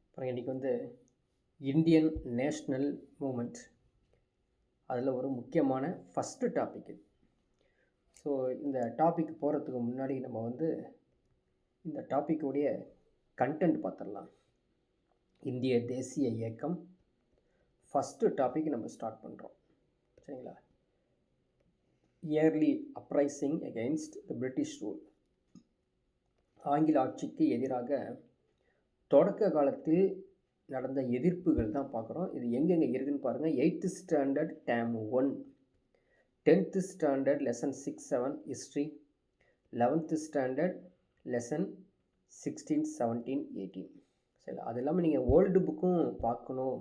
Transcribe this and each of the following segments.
அப்புறம் இன்றைக்கி வந்து இந்தியன் நேஷ்னல் மூமெண்ட், அதில் ஒரு முக்கியமான ஃபஸ்ட்டு டாபிக் இது. ஸோ இந்த டாபிக் போகிறதுக்கு முன்னாடி நம்ம வந்து இந்த டாப்பிக்குடைய கண்டென்ட் பார்த்துடலாம். இந்திய தேசிய இயக்கம் ஃபஸ்ட்டு டாபிக் நம்ம ஸ்டார்ட் பண்ணுறோம். சரிங்களா? Early uprising against the British rule. ஆங்கில ஆட்சிக்கு எதிராக தொடக்க காலத்தில் நடந்த எதிர்ப்புகள் தான் பார்க்குறோம். இது எங்கெங்கே இருக்குதுன்னு பாருங்கள். 8th standard term 1, 10th standard lesson 6-7 history, 11th standard lesson 16, 17, 18. சரி, அது இல்லாமல் நீங்கள் ஓல்டு புக்கும் பார்க்கணும்.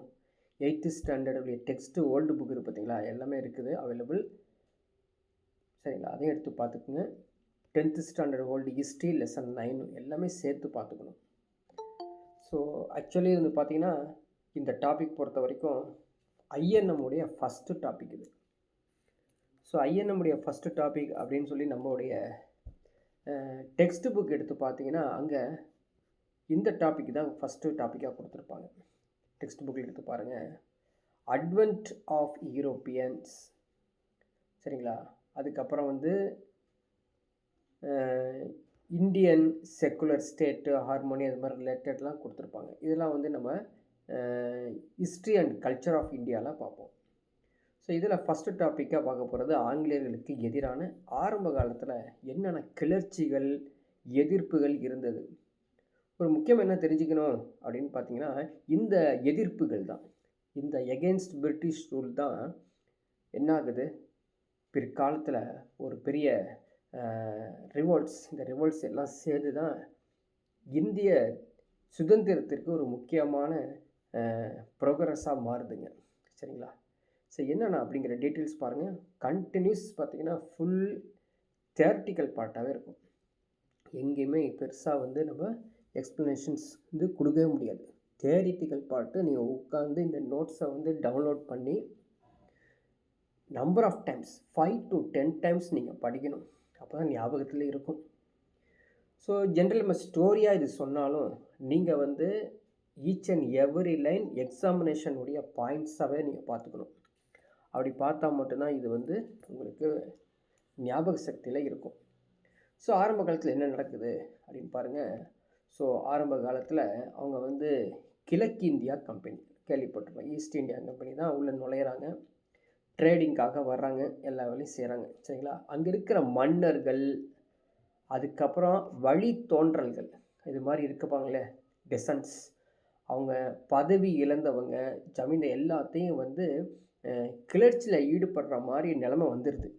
8th ஸ்டாண்டர்டுடைய டெக்ஸ்ட்டு ஓல்டு புக் இருக்குது பார்த்தீங்களா, எல்லாமே இருக்குது அவைலபிள். சரிங்களா? அதையும் எடுத்து பார்த்துக்குங்க. 10th standard old history lesson 9 எல்லாமே சேர்த்து பார்த்துக்கணும். ஸோ ஆக்சுவலி வந்து பார்த்திங்கன்னா இந்த டாபிக் பொறுத்த வரைக்கும் ஐஎன்எம்முடைய ஃபஸ்ட்டு டாபிக் இது. ஸோ ஐஎன்எம்முடைய ஃபஸ்ட்டு டாபிக் அப்படின்னு சொல்லி நம்மளுடைய டெக்ஸ்ட் புக் எடுத்து பார்த்தீங்கன்னா அங்கே இந்த டாபிக் தான் ஃபஸ்ட்டு டாப்பிக்காக கொடுத்துருப்பாங்க. டெக்ஸ்ட் புக்கில் எடுத்து பாருங்கள். Advent of Europeans. சரிங்களா? அதுக்கப்புறம் வந்து இந்தியன் செக்குலர் ஸ்டேட்டு ஹார்மோனி அது மாதிரி ரிலேட்டட்லாம் கொடுத்துருப்பாங்க. இதெல்லாம் வந்து நம்ம ஹிஸ்ட்ரி அண்ட் கல்ச்சர் ஆஃப் இந்தியாவில் பார்ப்போம். ஸோ இதில் ஃபஸ்ட்டு டாப்பிக்காக பார்க்க போகிறது ஆங்கிலேயர்களுக்கு எதிரான ஆரம்ப காலத்தில் என்னென்ன கிளர்ச்சிகள் எதிர்ப்புகள் இருந்தது. ஒரு முக்கியம் என்ன தெரிஞ்சுக்கணும் அப்படின்னு பார்த்தீங்கன்னா இந்த எதிர்ப்புகள் தான், இந்த எகெயின்ஸ்ட் பிரிட்டிஷ் ரூல் தான் என்ன ஆகுது பிற்காலத்தில் ஒரு பெரிய ரிவோல்ட்ஸ், இந்த ரிவோல்ட்ஸ் எல்லாம் சேர்ந்து தான் இந்திய சுதந்திரத்திற்கு ஒரு முக்கியமான ப்ரோக்ரஸாக மாறுதுங்க. சரிங்களா? ஸோ என்னென்ன அப்படிங்கிற டீட்டெயில்ஸ் பாருங்கள். கண்டினியூஸ் பார்த்திங்கன்னா ஃபுல் தியரிட்டிக்கல் பார்ட்டாகவே இருக்கும். எங்கேயுமே பெருசாக வந்து நம்ம எக்ஸ்ப்ளனேஷன்ஸ் வந்து கொடுக்கவே முடியாது. தியரிட்டிக்கல் பார்ட்டு நீங்கள் உட்காந்து இந்த நோட்ஸை வந்து டவுன்லோட் பண்ணி number of times 5 to 10 times நீங்கள் படிக்கணும். அப்போ தான் ஞாபகத்தில் இருக்கும். ஸோ ஜென்ரல் நம்ம ஸ்டோரியாக இது சொன்னாலும் நீங்கள் வந்து ஈச் அண்ட் எவ்ரி லைன் எக்ஸாமினேஷனுடைய பாயிண்ட்ஸாகவே நீங்கள் பார்த்துக்கணும். அப்படி பார்த்தா மட்டும்தான் இது வந்து உங்களுக்கு ஞாபக சக்தியில் இருக்கும். ஸோ ஆரம்ப காலத்தில் என்ன நடக்குது அப்படின்னு பாருங்கள். ஸோ ஆரம்ப காலத்தில் அவங்க வந்து கிழக்கிந்தியா கம்பெனி கேள்விப்பட்டிருப்பாங்க. ஈஸ்ட் இந்தியா கம்பெனி தான் உள்ளே நுழையிறாங்க, ட்ரேடிங்காக வர்றாங்க, எல்லா வேலையும் செய்கிறாங்க. சரிங்களா? அங்கே இருக்கிற மன்னர்கள், அதுக்கப்புறம் வழித்தோன்றல்கள், இது மாதிரி இருக்கப்பாங்களே டெசன்ஸ், அவங்க பதவி இழந்தவங்க, ஜமீன் எல்லாத்தையும் வந்து கிளர்ச்சியில் ஈடுபடுற மாதிரி நிலைமை வந்துடுது.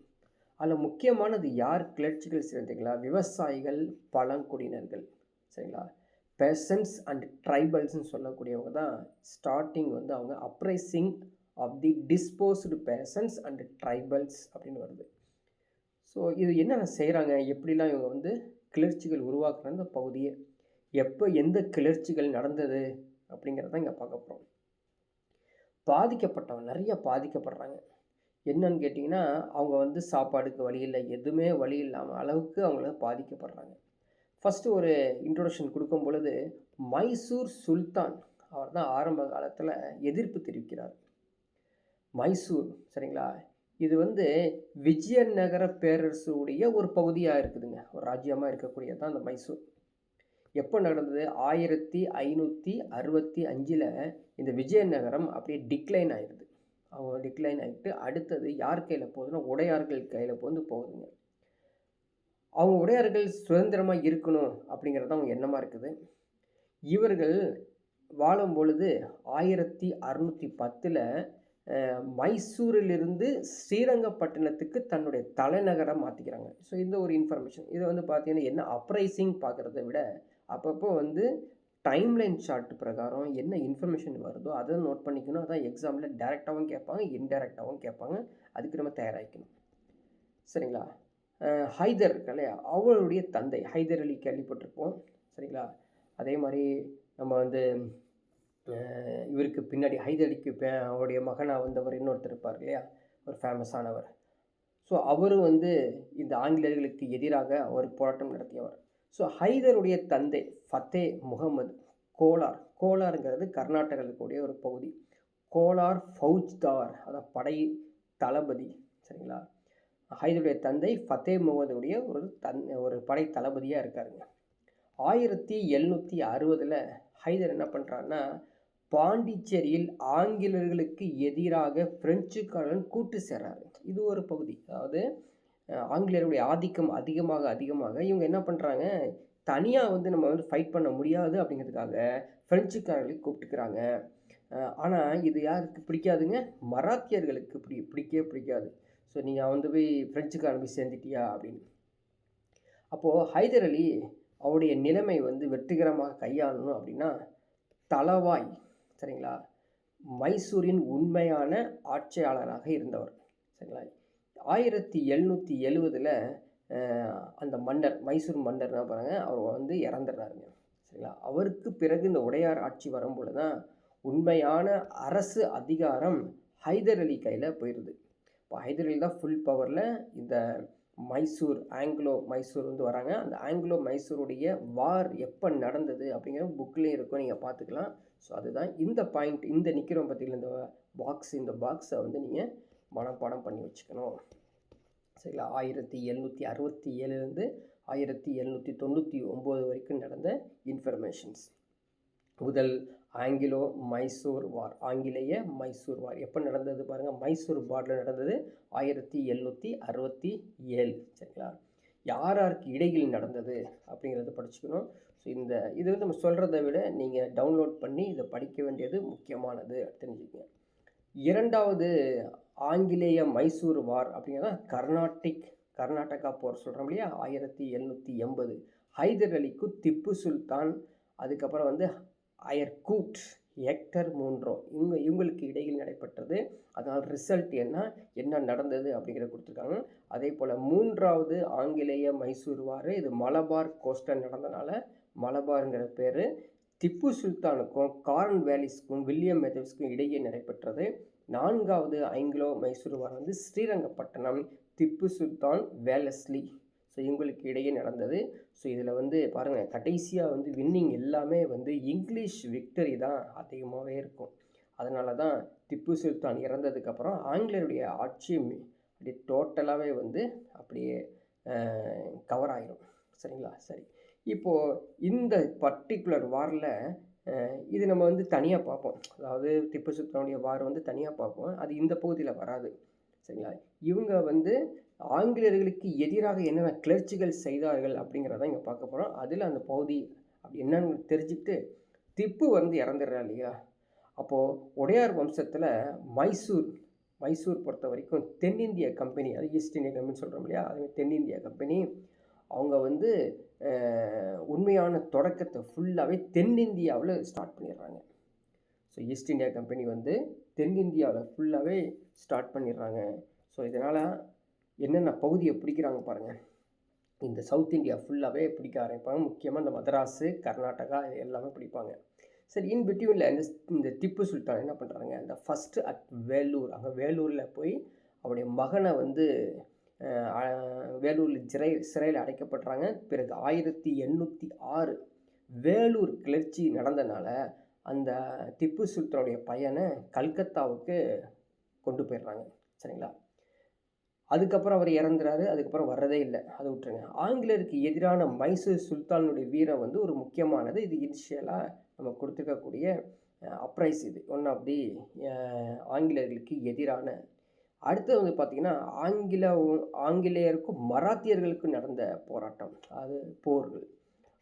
அதில் முக்கியமானது யார் கிளர்ச்சிகள் செய்கிறீங்களா? விவசாயிகள், பழங்குடியினர்கள். சரிங்களா? பெசன்ஸ் அண்ட் ட்ரைபல்ஸ்ன்னு சொல்லக்கூடியவங்க தான் ஸ்டார்டிங் வந்து அவங்க uprising of the dispossessed peasants and tribals அப்படின்னு வருது. ஸோ இது என்னென்ன செய்கிறாங்க, எப்படிலாம் இவங்க வந்து கிளர்ச்சிகள் உருவாக்குற அந்த பகுதியை, எப்போ எந்த கிளர்ச்சிகள் நடந்தது அப்படிங்கிறத இங்கே பார்க்க போகிறோம். பாதிக்கப்பட்டவங்க நிறைய பாதிக்கப்படுறாங்க. என்னன்னு கேட்டிங்கன்னா அவங்க வந்து சாப்பாடுக்கு வழி இல்லை, எதுவுமே வழி இல்லாமல் அளவுக்கு அவங்கள பாதிக்கப்படுறாங்க. ஃபஸ்ட்டு ஒரு இன்ட்ரோடக்ஷன் கொடுக்கும் பொழுது மைசூர் சுல்தான் அவர் தான் ஆரம்ப காலத்தில் எதிர்ப்பு தெரிவிக்கிறார். மைசூர், சரிங்களா, இது வந்து விஜயநகர பேரரசுடைய ஒரு பகுதியாக இருக்குதுங்க, ஒரு ராஜ்யமாக இருக்கக்கூடியது தான் அந்த மைசூர். எப்போ நடந்தது? 1565 இந்த விஜயநகரம் அப்படியே டிக்ளைன் ஆயிடுது. அவங்க டிக்ளைன் ஆகிட்டு அடுத்தது யார் கையில் போகுதுன்னா உடையார்கள் கையில் போகுதுங்க. அவங்க உடையார்கள் சுதந்திரமாக இருக்கணும் அப்படிங்கிறது அவங்க எண்ணமாக இருக்குது. இவர்கள் வாழும் பொழுது 1610 மைசூரிலிருந்து ஸ்ரீரங்கப்பட்டினத்துக்கு தன்னுடைய தலைநகரை மாற்றிக்கிறாங்க. ஸோ இந்த ஒரு இன்ஃபர்மேஷன் இதை வந்து பார்த்தீங்கன்னா என்ன அப்ரைசிங் பார்க்குறத விட அப்பப்போ வந்து டைம்லைன் சார்ட் பிரகாரம் என்ன இன்ஃபர்மேஷன் வருதோ அதை நோட் பண்ணிக்கணும். அதான் எக்ஸாமில் டைரெக்டாகவும் கேட்பாங்க, இன்டைரக்டாகவும் கேட்பாங்க. அதுக்கு நம்ம தயாராகிக்கணும். சரிங்களா? ஹைதர் இருக்கா இல்லையா, அவருடைய தந்தை ஹைதர் அலி கேள்விப்பட்டிருப்போம். சரிங்களா? அதே மாதிரி நம்ம வந்து இவருக்கு பின்னாடி ஹைதர் அலிக்கு அவருடைய மகனாக வந்தவர் இன்னொருத்தர் இருப்பார் இல்லையா, ஒரு ஃபேமஸானவர். ஸோ அவரும் வந்து இந்த ஆங்கிலேயர்களுக்கு எதிராக ஒரு போராட்டம் நடத்தியவர். ஸோ ஹைதருடைய தந்தை ஃபத்தே முகமது கோலார். கோலாருங்கிறது கர்நாடகாவில் இருக்கக்கூடிய ஒரு பகுதி. கோலார் ஃபௌஜ்தார், அதான் படை தளபதி. சரிங்களா? ஹைதருடைய தந்தை ஃபத்தே முகமதுடைய ஒரு படை தளபதியாக இருக்காருங்க. 1760 ஹைதர் என்ன பண்ணுறாருன்னா, பாண்டிச்சேரியில் ஆங்கிலேயர்களுக்கு எதிராக பிரெஞ்சுக்காரன் கூட்டு சேர்றாரு. இது ஒரு பகுதி. அதாவது ஆங்கிலேயருடைய ஆதிக்கம் அதிகமாக இவங்க என்ன பண்ணுறாங்க, தனியாக வந்து நம்ம வந்து ஃபைட் பண்ண முடியாது அப்படிங்கிறதுக்காக பிரெஞ்சுக்காரர்களை கூப்பிட்டுக்கிறாங்க. ஆனால் இது யாருக்கு பிடிக்காதுங்க, மராத்தியர்களுக்கு பிடிக்கவே பிடிக்காது. ஸோ நீங்கள் வந்து போய் பிரெஞ்சுக்காரன் போய் சேர்ந்துட்டியா அப்படின்னு. அப்போது ஹைதர் அலி அவருடைய நிலைமை வந்து வெற்றிகரமாக கையாளணும் அப்படின்னா, தளவாய், சரிங்களா, மைசூரின் உண்மையான ஆட்சியாளராக இருந்தவர். சரிங்களா? 1770 அந்த மன்னர், மைசூர் மன்னர் என்ன பாருங்க, அவர் வந்து இறந்துடுறாருங்க. சரிங்களா? அவருக்கு பிறகு இந்த உடையார் ஆட்சி வரும்போது தான் உண்மையான அரசு அதிகாரம் ஹைதர் அலி கையில் போயிடுது. இப்போ ஹைதர் அலி தான் ஃபுல் பவரில் இந்த ஆங்கிலோ மைசூர் வந்து வராங்க. அந்த ஆங்கிலோ மைசூருடைய வார் எப்போ நடந்தது அப்படிங்கிற புக்லேயும் இருக்கும், நீங்கள் பார்த்துக்கலாம். ஸோ அதுதான் இந்த பாயிண்ட். இந்த நிற்கிறோம் பார்த்தீங்களா, இந்த பாக்ஸை வந்து நீங்கள் மனப்பாடம் பண்ணி வச்சுக்கணும். சரிங்களா? 1767 1799 வரைக்கும் நடந்த இன்ஃபர்மேஷன்ஸ். முதல் ஆங்கிலோ மைசூர் வார், ஆங்கிலேய மைசூர் வார் எப்போ நடந்தது பாருங்கள், மைசூர் பார்டரில் நடந்தது 1767. சரிங்களா? யாருக்கு இடையில் நடந்தது அப்படிங்கிறத படிச்சுக்கணும். ஸோ இது வந்து நம்ம சொல்கிறத விட நீங்கள் டவுன்லோட் பண்ணி இதை படிக்க வேண்டியது முக்கியமானது, தெரிஞ்சுக்கங்க. இரண்டாவது ஆங்கிலேய மைசூர் வார் அப்படிங்கிறத கர்நாடகா போர் சொல்கிறோம் இல்லையா, 1780. ஹைதர் அலிக்கு திப்பு சுல்தான், அதுக்கப்புறம் வந்து அயர்கூட், ஹெக்டர் மூன்றோ, இவங்களுக்கு இடையில் நடைபெற்றது. அதனால் ரிசல்ட் என்ன நடந்தது அப்படிங்கிறத கொடுத்துருக்காங்க. அதே போல் மூன்றாவது ஆங்கிலேய மைசூர் வார், இது மலபார் கோஸ்டல் நடந்தனால மலபாருங்கிற பேர். திப்பு சுல்தானுக்கும் கார்ன் வேலிஸ்க்கும் வில்லியம் மெதோஸ்க்கும் இடையே நடைபெற்றது. நான்காவது ஆங்கிலோ மைசூர் வார் வந்து ஸ்ரீரங்கப்பட்டணம், திப்பு சுல்தான், வேலஸ்லி, ஸோ இவங்களுக்கு இடையே நடந்தது. ஸோ இதில் வந்து பாருங்கள், கடைசியாக வந்து வின்னிங் எல்லாமே வந்து இங்கிலீஷ் விக்டரி தான் அதிகமாகவே இருக்கும். அதனால தான் திப்பு சுல்தான் இறந்ததுக்கப்புறம் ஆங்கிலேயருடைய ஆட்சி அப்படியே டோட்டலாகவே வந்து அப்படியே கவர் ஆகிடும். சரிங்களா? சரி, இப்போது இந்த பர்டிகுலர் வாரில் இது நம்ம வந்து தனியாக பார்ப்போம். அதாவது திப்பு சுல்தானுடைய வார் வந்து தனியாக பார்ப்போம், அது இந்த பகுதியில் வராது. சரிங்களா? இவங்க வந்து ஆங்கிலேயர்களுக்கு எதிராக என்னென்ன கிளர்ச்சிகள் செய்தார்கள் அப்படிங்கிறத இங்கே பார்க்க போகிறோம். அதில் அந்த பகுதி அப்படி என்னன்னு தெரிஞ்சுக்கிட்டு, திப்பு வந்து இறந்துடுறா இல்லையா, அப்போது உடையார் வம்சத்தில் மைசூர் பொறுத்த வரைக்கும் தென்னிந்திய கம்பெனி, அது ஈஸ்ட் இந்தியா கம்பெனி சொல்கிறோம் இல்லையா, அது தென்னிந்திய கம்பெனி, அவங்க வந்து உண்மையான தொடக்கத்தை ஃபுல்லாகவே தென்னிந்தியாவில் ஸ்டார்ட் பண்ணிடுறாங்க. ஸோ ஈஸ்ட் இந்தியா கம்பெனி வந்து தென்னிந்தியாவில் ஃபுல்லாகவே ஸ்டார்ட் பண்ணிடுறாங்க. ஸோ இதனால் என்னென்ன பகுதியை பிடிக்கிறாங்க பாருங்கள், இந்த சவுத் இந்தியா ஃபுல்லாகவே பிடிக்க ஆரம்பிப்பாங்க. முக்கியமாக இந்த மதராஸு, கர்நாடகா எல்லாமே பிடிப்பாங்க. சரி, இன் பிட்வீனில் இந்த திப்பு சுல்தான் என்ன பண்ணுறாங்க, இந்த ஃபஸ்ட்டு அட் வேலூர், அங்கே வேலூரில் போய் அவருடைய மகனை வந்து வேலூரில் சிறையில் அடைக்கப்படுறாங்க. பிறகு 1806 வேலூர் கிளர்ச்சி நடந்தனால அந்த திப்பு சுல்தானுடைய பையனை கல்கத்தாவுக்கு கொண்டு போயிடுறாங்க. சரிங்களா? அதுக்கப்புறம் அவர் இறந்துறாரு, அதுக்கப்புறம் வர்றதே இல்லை, அதை விட்டுருங்க. ஆங்கிலேயருக்கு எதிரான மைசூர் சுல்தானுடைய வீரம் வந்து ஒரு முக்கியமானது. இது இனிஷியலாக நம்ம கொடுத்துருக்கக்கூடிய அப்ரைஸ், இது ஒன் ஆஃப் தி ஆங்கிலேயர்களுக்கு எதிரான. அடுத்தது வந்து பார்த்திங்கன்னா ஆங்கிலேயருக்கும் மராத்தியர்களுக்கும் நடந்த போராட்டம், அது போர்கள்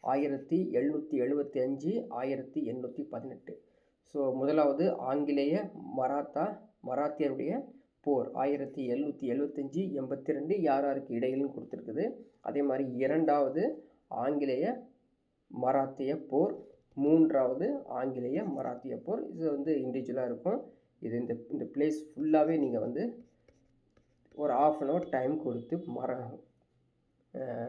1775 1818. ஸோ முதலாவது ஆங்கிலேய மராத்தியருடைய போர் 1775 82 யாருக்கு இடையிலும் கொடுத்துருக்குது. அதே மாதிரி இரண்டாவது ஆங்கிலேய மராத்திய போர், மூன்றாவது ஆங்கிலேய மராத்திய போர். இது வந்து இண்டிவிஜுவலாக இருக்கும். இது இந்த பிளேஸ் ஃபுல்லாகவே நீங்கள் வந்து ஒரு 1/2 hour டைம் கொடுத்து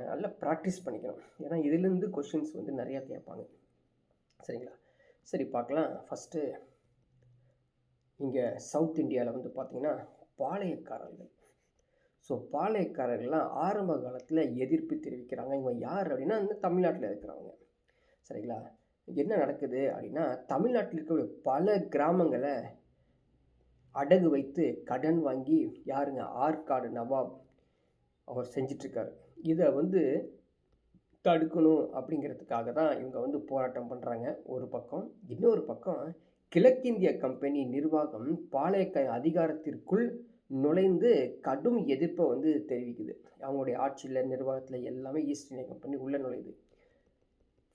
நல்லா ப்ராக்டிஸ் பண்ணிக்கணும். ஏன்னா இதிலேருந்து கொஷின்ஸ் வந்து நிறையா கேட்பாங்க. சரிங்களா? சரி, பார்க்கலாம். ஃபஸ்ட்டு இங்கே சவுத் இந்தியாவில் வந்து பார்த்திங்கன்னா பாளையக்காரர்கள். ஸோ பாளையக்காரர்கள்லாம் ஆரம்ப காலத்தில் எதிர்ப்பு தெரிவிக்கிறாங்க. இவங்க யார் அப்படின்னா இந்த தமிழ்நாட்டில் இருக்கிறவங்க. சரிங்களா? என்ன நடக்குது அப்படின்னா, தமிழ்நாட்டில் இருக்கக்கூடிய பல கிராமங்கள அடகு வைத்து கடன் வாங்கி யாருங்க ஆற்காடு நவாப் அவர் செஞ்சிட்ருக்காரு. இத வந்து தடுக்கணும் அப்படிங்கிறதுக்காக தான் இவங்க வந்து போராட்டம் பண்ணுறாங்க ஒரு பக்கம். இன்னொரு பக்கம் கிழக்கிந்திய கம்பெனி நிர்வாகம் பாளையக்காய் அதிகாரத்திற்குள் நுழைந்து கடும் எதிர்ப்பை வந்து தெரிவிக்குது. அவங்களுடைய ஆட்சியில் நிர்வாகத்தில் எல்லாமே ஈஸ்ட் இந்தியா கம்பெனி உள்ளே நுழையுது.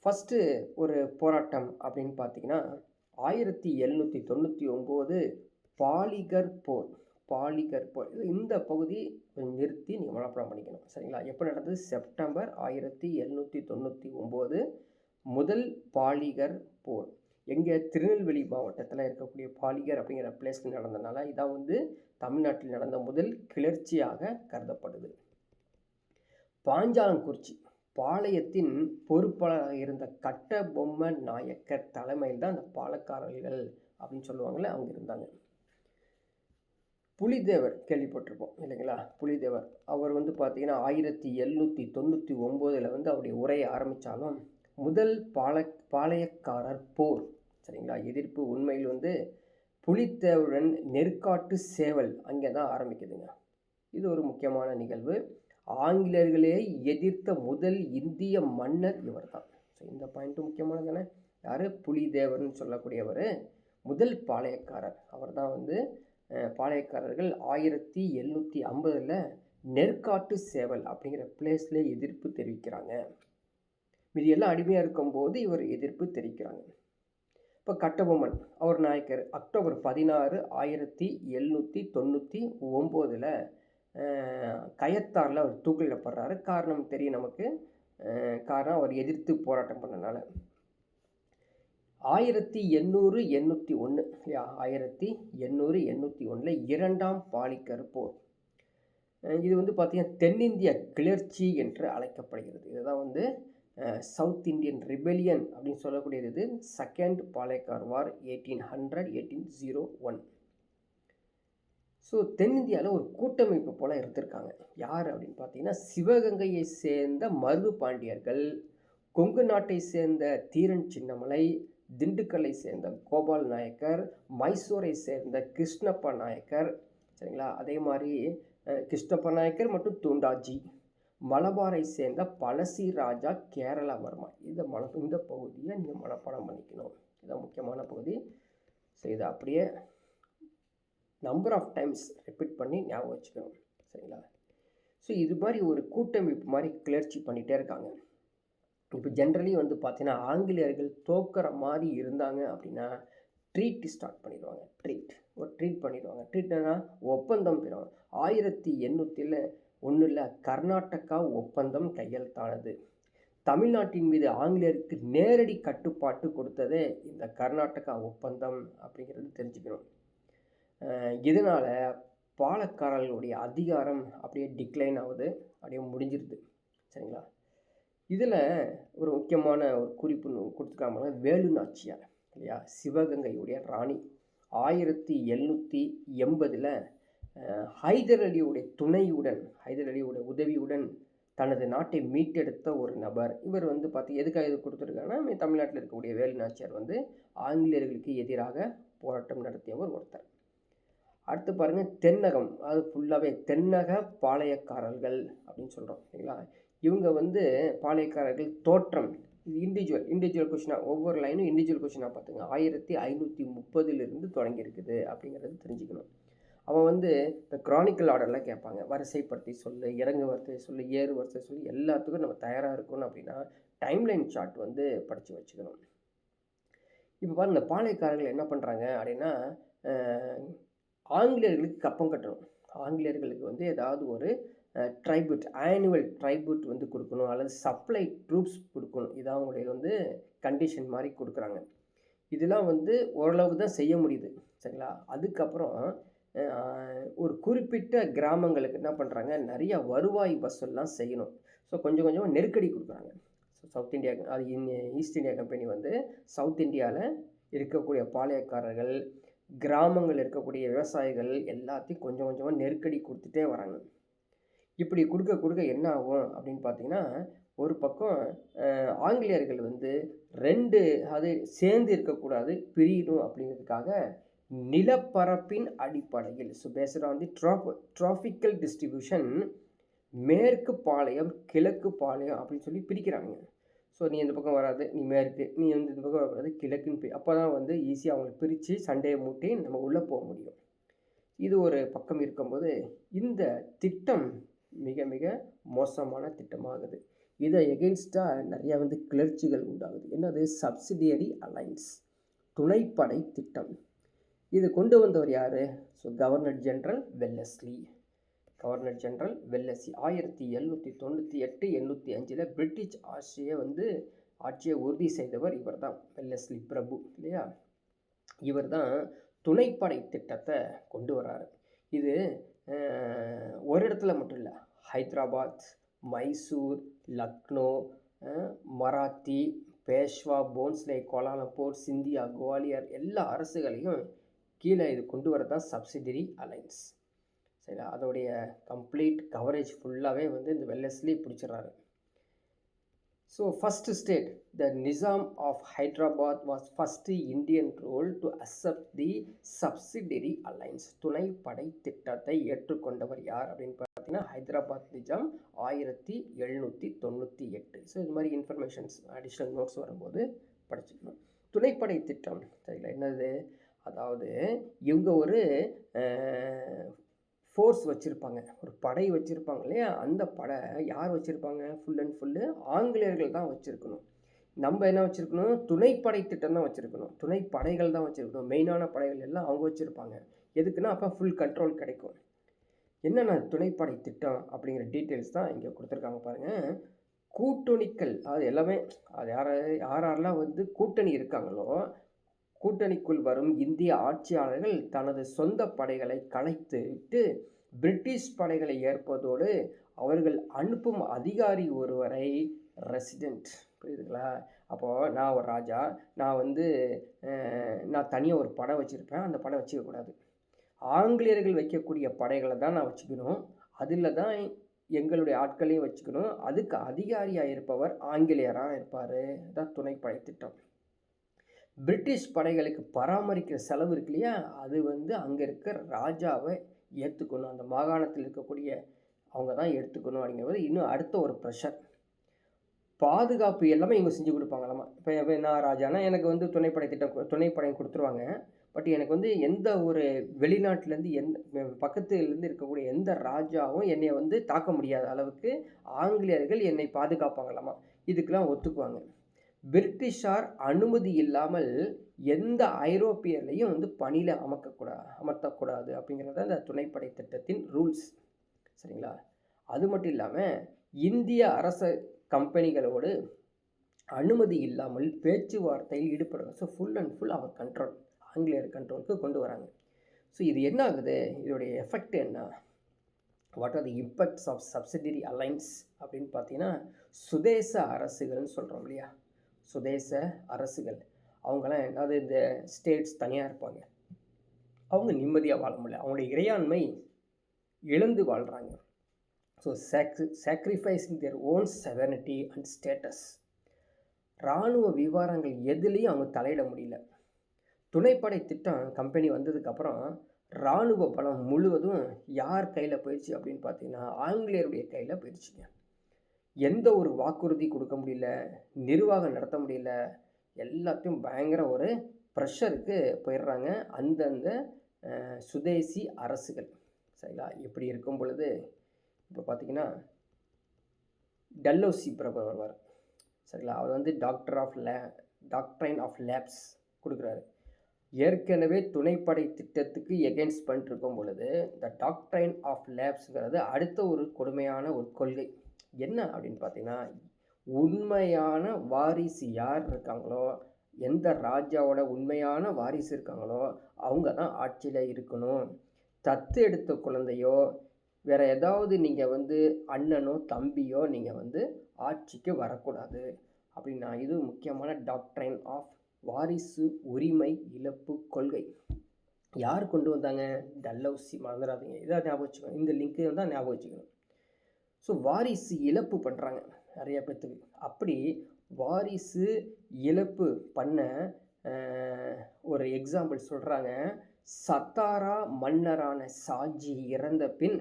ஃபஸ்ட்டு ஒரு போராட்டம் அப்படின்னு பார்த்தீங்கன்னா 1799 பாலிகர் போர். பாலிகர் போர் இந்த பகுதி நிறுத்தி நீங்கள் மனப்பாடம் பண்ணிக்கணும். சரிங்களா? எப்போ நடந்தது? செப்டம்பர் 1799 முதல் பாலிகர் போர். எங்கே? திருநெல்வேலி மாவட்டத்தில் இருக்கக்கூடிய பாலிகர் அப்படிங்கிற பிளேஸில் நடந்தனால இதான் வந்து தமிழ்நாட்டில் நடந்த முதல் கிளர்ச்சியாக கருதப்படுது. பாஞ்சாலங்குறிச்சி பாளையத்தின் பொறுப்பாளராக இருந்த கட்டபொம்மன் நாயக்கர் தலைமையில் தான் அந்த பாலக்காரர்கள் அப்படின்னு சொல்லுவாங்கள்ல, அவங்க இருந்தாங்க. புலிதேவர் கேள்விப்பட்டிருப்போம் இல்லைங்களா? புலிதேவர் அவர் வந்து பார்த்தீங்கன்னா 1799 வந்து அவருடைய உரையை ஆரம்பித்தாலும் முதல் பாளையக்காரர் போர், சரிங்களா, எதிர்ப்பு உண்மையில் வந்து புலித்தேவருடன் நெற்காட்டு சேவல் அங்கே தான் ஆரம்பிக்குதுங்க. இது ஒரு முக்கியமான நிகழ்வு. ஆங்கிலேயர்களே எதிர்த்த முதல் இந்திய மன்னர் இவர் தான். ஸோ இந்த பாயிண்ட்டு முக்கியமானது தானே. யார்? புலிதேவர்னு சொல்லக்கூடியவர் முதல் பாளையக்காரர். அவர் தான் வந்து பாளையக்காரர்கள் 1750 நெற்காட்டு சேவல் அப்படிங்கிற பிளேஸில் எதிர்ப்பு தெரிவிக்கிறாங்க. மீதி எல்லாம் அடிமையாக இருக்கும்போது இவர் எதிர்ப்பு தெரிவிக்கிறாங்க. இப்போ கட்டபொம்மன் அவர் நாயக்கர் அக்டோபர் 16, 1799 கயத்தாரில் அவர் தூக்கிலிடப்படுறாரு. காரணம் தெரியும் நமக்கு. காரணம் அவர் எதிர்த்து போராட்டம் பண்ணனால. 1801 இல்லையா? 1801 இரண்டாம் பாலிகர் போர். இது வந்து பார்த்தீங்கன்னா தென்னிந்திய கிளர்ச்சி என்று அழைக்கப்படுகிறது. இதுதான் வந்து சவுத் இந்தியன் ரிபெலியன் அப்படின்னு சொல்லக்கூடியது. இது செகண்ட் பாளையக்கார் வார் 1801. ஸோ தென்னிந்தியாவில் ஒரு கூட்டமைப்பு போல் இருந்திருக்காங்க. யார் அப்படின்னு பார்த்தீங்கன்னா சிவகங்கையை சேர்ந்த மருது பாண்டியர்கள், கொங்கு நாட்டை சேர்ந்த தீரன் சின்னமலை, திண்டுக்கல்லை சேர்ந்த கோபால் நாயக்கர், மைசூரை சேர்ந்த கிருஷ்ணப்ப நாயக்கர், சரிங்களா, அதே மாதிரி கிருஷ்ணப்ப நாயக்கர் மற்றும் தூண்டாஜி, மலபாரை சேர்ந்த பழசி ராஜா கேரளவர்மா. இந்த பகுதியை நீங்கள் மனப்பாடம் பண்ணிக்கணும். இதுதான் முக்கியமான பகுதி. ஸோ இதை அப்படியே நம்பர் ஆஃப் டைம்ஸ் ரிப்பீட் பண்ணி ஞாபகம் வச்சுக்கணும். சரிங்களா? ஸோ இது மாதிரி ஒரு கூட்டமைப்பு மாதிரி கிளர்ச்சி பண்ணிகிட்டே இருக்காங்க. இப்போ ஜென்ரலி வந்து பார்த்தீங்கன்னா ஆங்கிலேயர்கள் தோக்கிற மாதிரி இருந்தாங்க அப்படின்னா ட்ரீட் ஸ்டார்ட் பண்ணிடுவாங்க. ஒரு ட்ரீட் பண்ணிடுவாங்க. ட்ரீட்னா ஒப்பந்தம் பெறுவாங்க. 1801 கர்நாடகா ஒப்பந்தம் கையெழுத்தானது. தமிழ்நாட்டின் மீது ஆங்கிலேயருக்கு நேரடி கட்டுப்பாட்டு கொடுத்ததே இந்த கர்நாடகா ஒப்பந்தம் அப்படிங்கிறது தெரிஞ்சுக்கணும். இதனால் பாலக்காரர்களுடைய அதிகாரம் அப்படியே டிக்ளைன் ஆகுது, அப்படியே முடிஞ்சிருது. சரிங்களா? இதில் ஒரு முக்கியமான ஒரு குறிப்பு கொடுத்துருக்காங்க. வேலு நாச்சியார் இல்லையா? சிவகங்கையுடைய ராணி. 1780 ஹைதர் அலியுடைய துணையுடன், ஹைதர் அலியுடைய உதவியுடன் தனது நாட்டை மீட்டெடுத்த ஒரு நபர். இவர் வந்து எதுக்காக இது கொடுத்துருக்காங்கன்னா தமிழ்நாட்டில் இருக்கக்கூடிய வேலு நாச்சியார் வந்து ஆங்கிலேயர்களுக்கு எதிராக போராட்டம் நடத்தியவர் ஒருத்தர். அடுத்து பாருங்கள் தென்னகம், அது ஃபுல்லாகவே தென்னக பாளையக்காரர்கள் அப்படின்னு சொல்கிறோம் இல்லைங்களா? இவங்க வந்து பாளையக்காரர்கள் தோற்றம், இது இண்டிவிஜுவல் கொஷினாக, ஒவ்வொரு லைனும் இண்டிவிஜுவல் கொஷினாக பார்த்துங்க. 1530 தொடங்கி இருக்குது அப்படிங்கிறது தெரிஞ்சுக்கணும். அவன் வந்து இந்த க்ரானிக்கல் ஆர்டரில் கேட்பாங்க. வரிசைப்படுத்தி சொல்லு, இறங்கு வரிசை சொல்லு, ஏறு வரிசை சொல்லு, எல்லாத்துக்கும் நம்ம தயாராக இருக்கணும். அப்படின்னா டைம்லைன் சார்ட் வந்து படித்து வச்சுக்கணும். இப்போ பாருங்க, இந்த பாளையக்காரர்கள் என்ன பண்ணுறாங்க அப்படின்னா ஆங்கிலேயர்களுக்கு கப்பம் கட்டணும். ஆங்கிலேயர்களுக்கு வந்து ஏதாவது ஒரு ட்ரைபியூட், ஆனுவல் ட்ரைபியூட் வந்து கொடுக்கணும், அல்லது சப்ளை ட்ரூப்ஸ் கொடுக்கணும். இதான் அவங்களுடைய வந்து கண்டிஷன் மாதிரி கொடுக்குறாங்க. இதெல்லாம் வந்து ஓரளவுக்கு தான் செய்ய முடியுது. சரிங்களா? அதுக்கப்புறம் ஒரு குறிப்பிட்ட கிராமங்களுக்கு என்ன பண்ணுறாங்க, நிறைய வருவாய் வசூல்லாம் செய்யணும். ஸோ கொஞ்சம் கொஞ்சமாக நெருக்கடி கொடுக்குறாங்க. ஸோ சவுத் இந்தியா, அது ஈஸ்ட் இந்தியா கம்பெனி வந்து சவுத் இந்தியாவில் இருக்கக்கூடிய பாளையக்காரர்கள், கிராமங்கள் இருக்கக்கூடிய விவசாயிகள் எல்லாத்தையும் கொஞ்சம் கொஞ்சமாக நெருக்கடி கொடுத்துட்டே வராங்க. இப்படி கொடுக்க கொடுக்க என்ன ஆகும் அப்படின்னு பார்த்தீங்கன்னா ஒரு பக்கம் ஆங்கிலேயர்கள் வந்து 2 அது சேர்ந்து இருக்கக்கூடாது, பிரியணும் அப்படிங்கிறதுக்காக நிலப்பரப்பின் அடிப்படையில் based on the tropical distribution மேற்கு பாளையம், கிழக்கு பாளையம் அப்படின்னு சொல்லி பிரிக்கிறாங்க. ஸோ நீ இந்த பக்கம் வராது, நீ மேற்கு, நீ வந்து இந்த பக்கம் வராது, கிழக்குன்னு அப்போ தான் வந்து ஈஸியாக அவங்களுக்கு பிரித்து சண்டையை மூட்டி நம்ம உள்ளே போக முடியும். இது ஒரு பக்கம் இருக்கும்போது இந்த திட்டம் மிக மிக மோசமான திட்டமாகுது. இதை எகெயின்ஸ்டாக நிறையா வந்து கிளர்ச்சிகள் உண்டாகுது. என்னது? சப்சிடியரி அலைன்ஸ், துணைப்படை திட்டம். இது கொண்டு வந்தவர் யார்? So governor general Wellesley. 1798 805 British ஆட்சியை உறுதி செய்தவர் இவர் தான், வெல்லஸ்லி பிரபு இல்லையா? இவர் தான் துணைப்படை திட்டத்தை கொண்டு வராரு. இது ஒரு இடத்துல மட்டும் இல்லை, ஹைதராபாத், மைசூர், லக்னோ, மராத்தி, பேஷ்வா, போன்ஸ்லே, கோலாலம்பூர், சிந்தியா, குவாலியர் எல்லா அரசுகளையும் கீழே இது கொண்டு வரது தான் சப்சிடரி அலைன்ஸ். சரிங்களா? அதோடைய கம்ப்ளீட் கவரேஜ் ஃபுல்லாகவே வந்து இந்த வெல்லஸ்லி பிடிச்சிடறாரு. So first state, the Nizam of Hyderabad was first Indian rule to accept the subsidiary alliance. துணைப்படை திட்டத்தை ஏற்றுக்கொண்டவர் யார் அப்படின்னு பார்த்தீங்கன்னா ஹைதராபாத் நிஜாம் 1798. ஸோ இது மாதிரி இன்ஃபர்மேஷன்ஸ் அடிஷ்னல் நோட்ஸ் வரும்போது படிச்சுக்கணும். துணைப்படை திட்டம் சரிங்களா? என்னது? அதாவது இவங்க ஒரு ஃபோர்ஸ் வச்சுருப்பாங்க, ஒரு படை வச்சுருப்பாங்க இல்லையா? அந்த படை யார் வச்சுருப்பாங்க? ஃபுல் அண்ட் ஃபுல்லு ஆங்கிலேயர்கள் தான் வச்சுருக்கணும். நம்ம என்ன வச்சுருக்கணும்? துணைப்படை திட்டம் தான் வச்சுருக்கணும், துணைப்படைகள் தான் வச்சுருக்கணும். மெயினான படைகள் எல்லாம் அவங்க வச்சுருப்பாங்க. எதுக்குன்னா அப்போ ஃபுல் கண்ட்ரோல் கிடைக்கும். என்னென்ன துணைப்படை திட்டம் அப்படிங்கிற டீட்டெயில்ஸ் தான் இங்கே கொடுத்துருக்காங்க பாருங்கள். கூட்டணிகள், அது எல்லாமே அது யாரெல்லாம் வந்து கூட்டணி இருக்காங்களோ, கூட்டணிக்குள் வரும் இந்திய ஆட்சியாளர்கள் தனது சொந்த படைகளை கலைத்து விட்டு பிரிட்டிஷ் படைகளை ஏற்பதோடு அவர்கள் அனுப்பும் அதிகாரி ஒருவரை ரெசிடென்ட், புரியுதுங்களா? அப்போது நான் ஒரு ராஜா, நான் வந்து நான் தனியாக ஒரு படை வச்சுருப்பேன், அந்த படை வச்சுக்கக்கூடாது. ஆங்கிலேயர்கள் வைக்கக்கூடிய படைகளை தான் நான் வச்சுக்கணும், அதில் தான் எங்களுடைய ஆட்களையும் வச்சுக்கணும். அதுக்கு அதிகாரியாக இருப்பவர் ஆங்கிலேயராக இருப்பார். தான் துணைப்படை திட்டம். பிரிட்டிஷ் படைகளுக்கு பராமரிக்கிற செலவு இருக்கு இல்லையா, அது வந்து அங்கே இருக்கிற ராஜாவை ஏற்றுக்கணும், அந்த மாகாணத்தில் இருக்கக்கூடிய அவங்க தான் எடுத்துக்கணும் அப்படிங்கிறது இன்னும் அடுத்த ஒரு ப்ரெஷர். பாதுகாப்பு எல்லாமே இவங்க செஞ்சு கொடுப்பாங்களாமா. இப்போ நான் ராஜானா எனக்கு வந்து துணைப்படை கொடுத்துருவாங்க. பட் எனக்கு வந்து எந்த ஒரு வெளிநாட்டிலேருந்து பக்கத்துலேருந்து இருக்கக்கூடிய எந்த ராஜாவும் என்னை வந்து தாக்க முடியாத அளவுக்கு ஆங்கிலேயர்கள் என்னை பாதுகாப்பாங்களாமா. இதுக்கெல்லாம் ஒத்துக்குவாங்க. பிரிட்டிஷார் அனுமதி இல்லாமல் எந்த ஐரோப்பியர்களையும் வந்து பணியில் அமர்த்தக்கூடாது அப்படிங்கிறது அந்த துணைப்படை திட்டத்தின் ரூல்ஸ். சரிங்களா? அது மட்டும் இல்லாமல் இந்திய அரச கம்பெனிகளோடு அனுமதி இல்லாமல் பேச்சுவார்த்தையில் ஈடுபடுவாங்க. So full and full our control, ஆங்கிலேயர் கண்ட்ரோலுக்கு கொண்டு வராங்க. ஸோ இது என்ன ஆகுது? இதோடைய எஃபெக்ட் என்ன? What are the impacts of subsidiary alliance அப்படின்னு பார்த்தீங்கன்னா, சுதேச அரசுகள்னு சொல்கிறோம் இல்லையா? சுதேச அரசுகள் அவங்களாம் அதாவது இந்த ஸ்டேட்ஸ் தனியாக இருப்பாங்க, அவங்க நிம்மதியாக வாழ முடியல, அவங்களுடைய இறையாண்மை இழந்து வாழ்கிறாங்க. So sacrificing their own sovereignty and status. இராணுவ விவகாரங்கள் எதுலேயும் அவங்க தலையிட முடியல. துணைப்படை திட்டம் கம்பெனி வந்ததுக்கப்புறம் இராணுவ பலம் முழுவதும் யார் கையில் போயிடுச்சு அப்படின்னு பார்த்தீங்கன்னா ஆங்கிலேயருடைய கையில் போயிடுச்சுங்க. எந்த ஒரு வாக்குறுதி கொடுக்க முடியல, நிர்வாகம் நடத்த முடியல, எல்லாத்தையும் பயங்கர ஒரு ப்ரெஷருக்கு போயிடுறாங்க அந்தந்த சுதேசி அரசுகள். சரிங்களா? இப்படி இருக்கும் பொழுது இப்போ பார்த்தீங்கன்னா டல்ஹௌசி பிரபு வருவார். சரிங்களா? அவர் வந்து டாக்ட்ரைன் ஆஃப் லேப்ஸ் கொடுக்குறாரு. ஏற்கனவே துணைப்படை திட்டத்துக்கு எகென்ஸ்ட் பண்ணிட்டு இருக்கும் பொழுது இந்த டாக்ட்ரைன் ஆஃப் லேப்ஸுங்கிறது அடுத்த ஒரு கொடுமையான ஒரு கொள்கை. என்ன அப்படின்னு பார்த்தீங்கன்னா, உண்மையான வாரிசு யார் இருக்காங்களோ, எந்த ராஜாவோட உண்மையான வாரிசு இருக்காங்களோ அவங்க தான் ஆட்சியில் இருக்கணும். தத்து எடுத்த குழந்தையோ வேறு ஏதாவது நீங்கள் வந்து அண்ணனோ தம்பியோ நீங்கள் வந்து ஆட்சிக்கு வரக்கூடாது அப்படின்னா, இது முக்கியமான டாக்ட்ரைன் ஆஃப் வாரிசு உரிமை இழப்பு கொள்கை. யார் கொண்டு வந்தாங்க? டல்ஹௌசி. மறந்துடாதீங்க, இதை ஞாபகம் வச்சுக்கணும், இந்த லிங்க்கு தான் ஞாபகம் வச்சுக்கணும். ஸோ வாரிசு இழப்பு பண்ணுறாங்க. நிறைய பேர்த்துக்கு. அப்படி வாரிசு இழப்பு பண்ண ஒரு எக்ஸாம்பிள் சொல்கிறாங்க. சத்தாரா மன்னரான ஷாஜி இறந்த பின்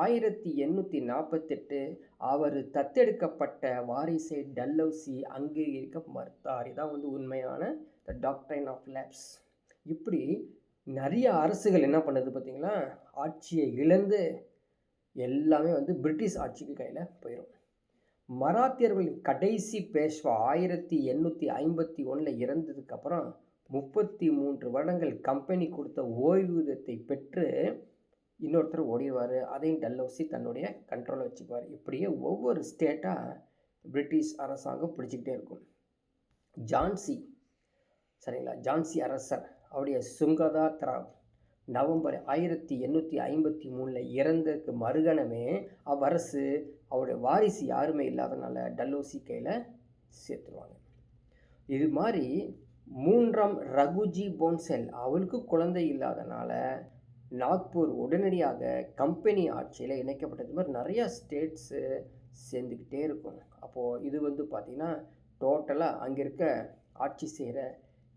1848 அவர் தத்தெடுக்கப்பட்ட வாரிசை டல்ஹௌசி அங்கீகரிக்க மறுத்தார். இதான் வந்து உண்மையான த டாக்ட்ரைன் ஆஃப் லேப்ஸ். இப்படி நிறைய அரசுகள் என்ன பண்ணுது பார்த்தீங்களா, ஆட்சியை இழந்து எல்லாமே வந்து பிரிட்டிஷ் ஆட்சிக்கு கையில் போயிடும். மராத்தியர்களின் கடைசி பேஷ்வா 1851 இறந்ததுக்கப்புறம் 33 வருடங்கள் கம்பெனி கொடுத்த ஓய்வூதியத்தை பெற்று இன்னொருத்தர் ஓடிடுவார். அதையும் டல்ஹௌசி தன்னுடைய கண்ட்ரோலில் வச்சுக்குவார். இப்படியே ஒவ்வொரு ஸ்டேட்டாக பிரிட்டிஷ் அரசாங்கம் பிடிச்சிக்கிட்டே இருக்கும். ஜான்சி, சரிங்களா, ஜான்சி அரசர் அவருடைய சுங்கதா தராப் நவம்பர் 1853 இறந்ததுக்கு மறுகணமே அவ்வரசு அவருடைய வாரிசு யாருமே இல்லாதனால டல்ஹௌசி கையில் சேர்த்துருவாங்க. இது மாதிரி 3ஆம் ரகுஜி போன்செல் அவளுக்கு குழந்தை இல்லாதனால நாக்பூர் உடனடியாக கம்பெனி ஆட்சியில் இணைக்கப்பட்டது. மாதிரி நிறையா ஸ்டேட்ஸு சேர்ந்துக்கிட்டே இருக்கும். அப்போது இது வந்து பார்த்திங்கன்னா டோட்டலாக அங்கே இருக்க ஆட்சி செய்கிற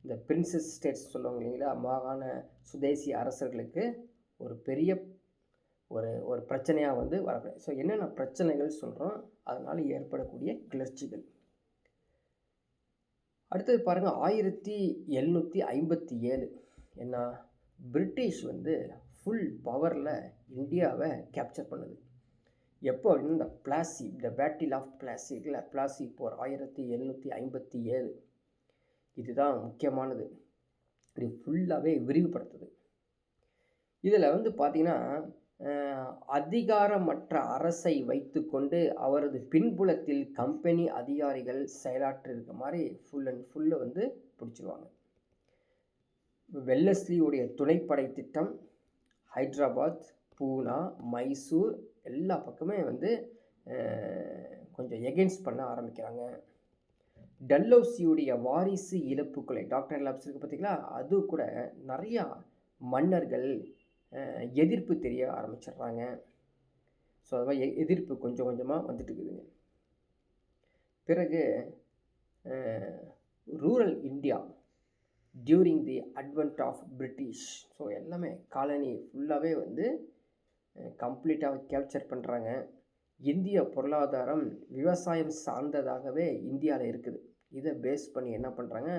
இந்த பிரின்சஸ் ஸ்டேட்ஸ் சொல்லுவாங்க இல்லைங்களா, மாகாண சுதேசி அரசர்களுக்கு ஒரு பெரிய ஒரு பிரச்சனையாக வந்து வரக்கூடாது. ஸோ என்னென்ன பிரச்சனைகள் சொல்கிறோம், அதனால் ஏற்படக்கூடிய கிளர்ச்சிகள். அடுத்தது பாருங்கள், 1757 என்ன, பிரிட்டிஷ் வந்து ஃபுல் பவரில் இந்தியாவை கேப்சர் பண்ணுது. எப்போ அப்படின்னா இந்த Plassey, the battle of Plassey இல்லை, பிளாசி போர் 1757. இதுதான் முக்கியமானது. இது ஃபுல்லாகவே விரிவுபடுத்துது. இதில் வந்து பார்த்திங்கன்னா அதிகாரமற்ற அரசை வைத்து கொண்டு அவரது பின்புலத்தில் கம்பெனி அதிகாரிகள் செயலாற்றிருக்க மாதிரி ஃபுல் அண்ட் ஃபுல்லு வந்து பிடிச்சிருவாங்க. வெல்லஸ்லியுடைய துணைப்படை திட்டம் ஹைதராபாத், பூனா, மைசூர் எல்லா பக்கமே வந்து கொஞ்சம் எகென்ஸ்ட் பண்ண ஆரம்பிக்கிறாங்க. டல்ஹௌசியுடைய வாரிசு இழப்பு கொலை, டாக்டர் லேப்ஸ் இருக்குது பார்த்திங்களா, அது கூட நிறையா மன்னர்கள் எதிர்ப்பு தெரிய ஆரம்பிச்சிடுறாங்க. ஸோ அது மாதிரி எதிர்ப்பு கொஞ்சம் கொஞ்சமாக வந்துட்டு இருக்குதுங்க. பிறகு rural India during the advent of British, so எல்லாமே காலனி ஃபுல்லாகவே வந்து கம்ப்ளீட்டாக கேப்சர் பண்ணுறாங்க. இந்திய பொருளாதாரம் விவசாயம் சார்ந்ததாகவே இந்தியாவில் இருக்குது. இதை பேஸ் பண்ணி என்ன பண்ணுறாங்க,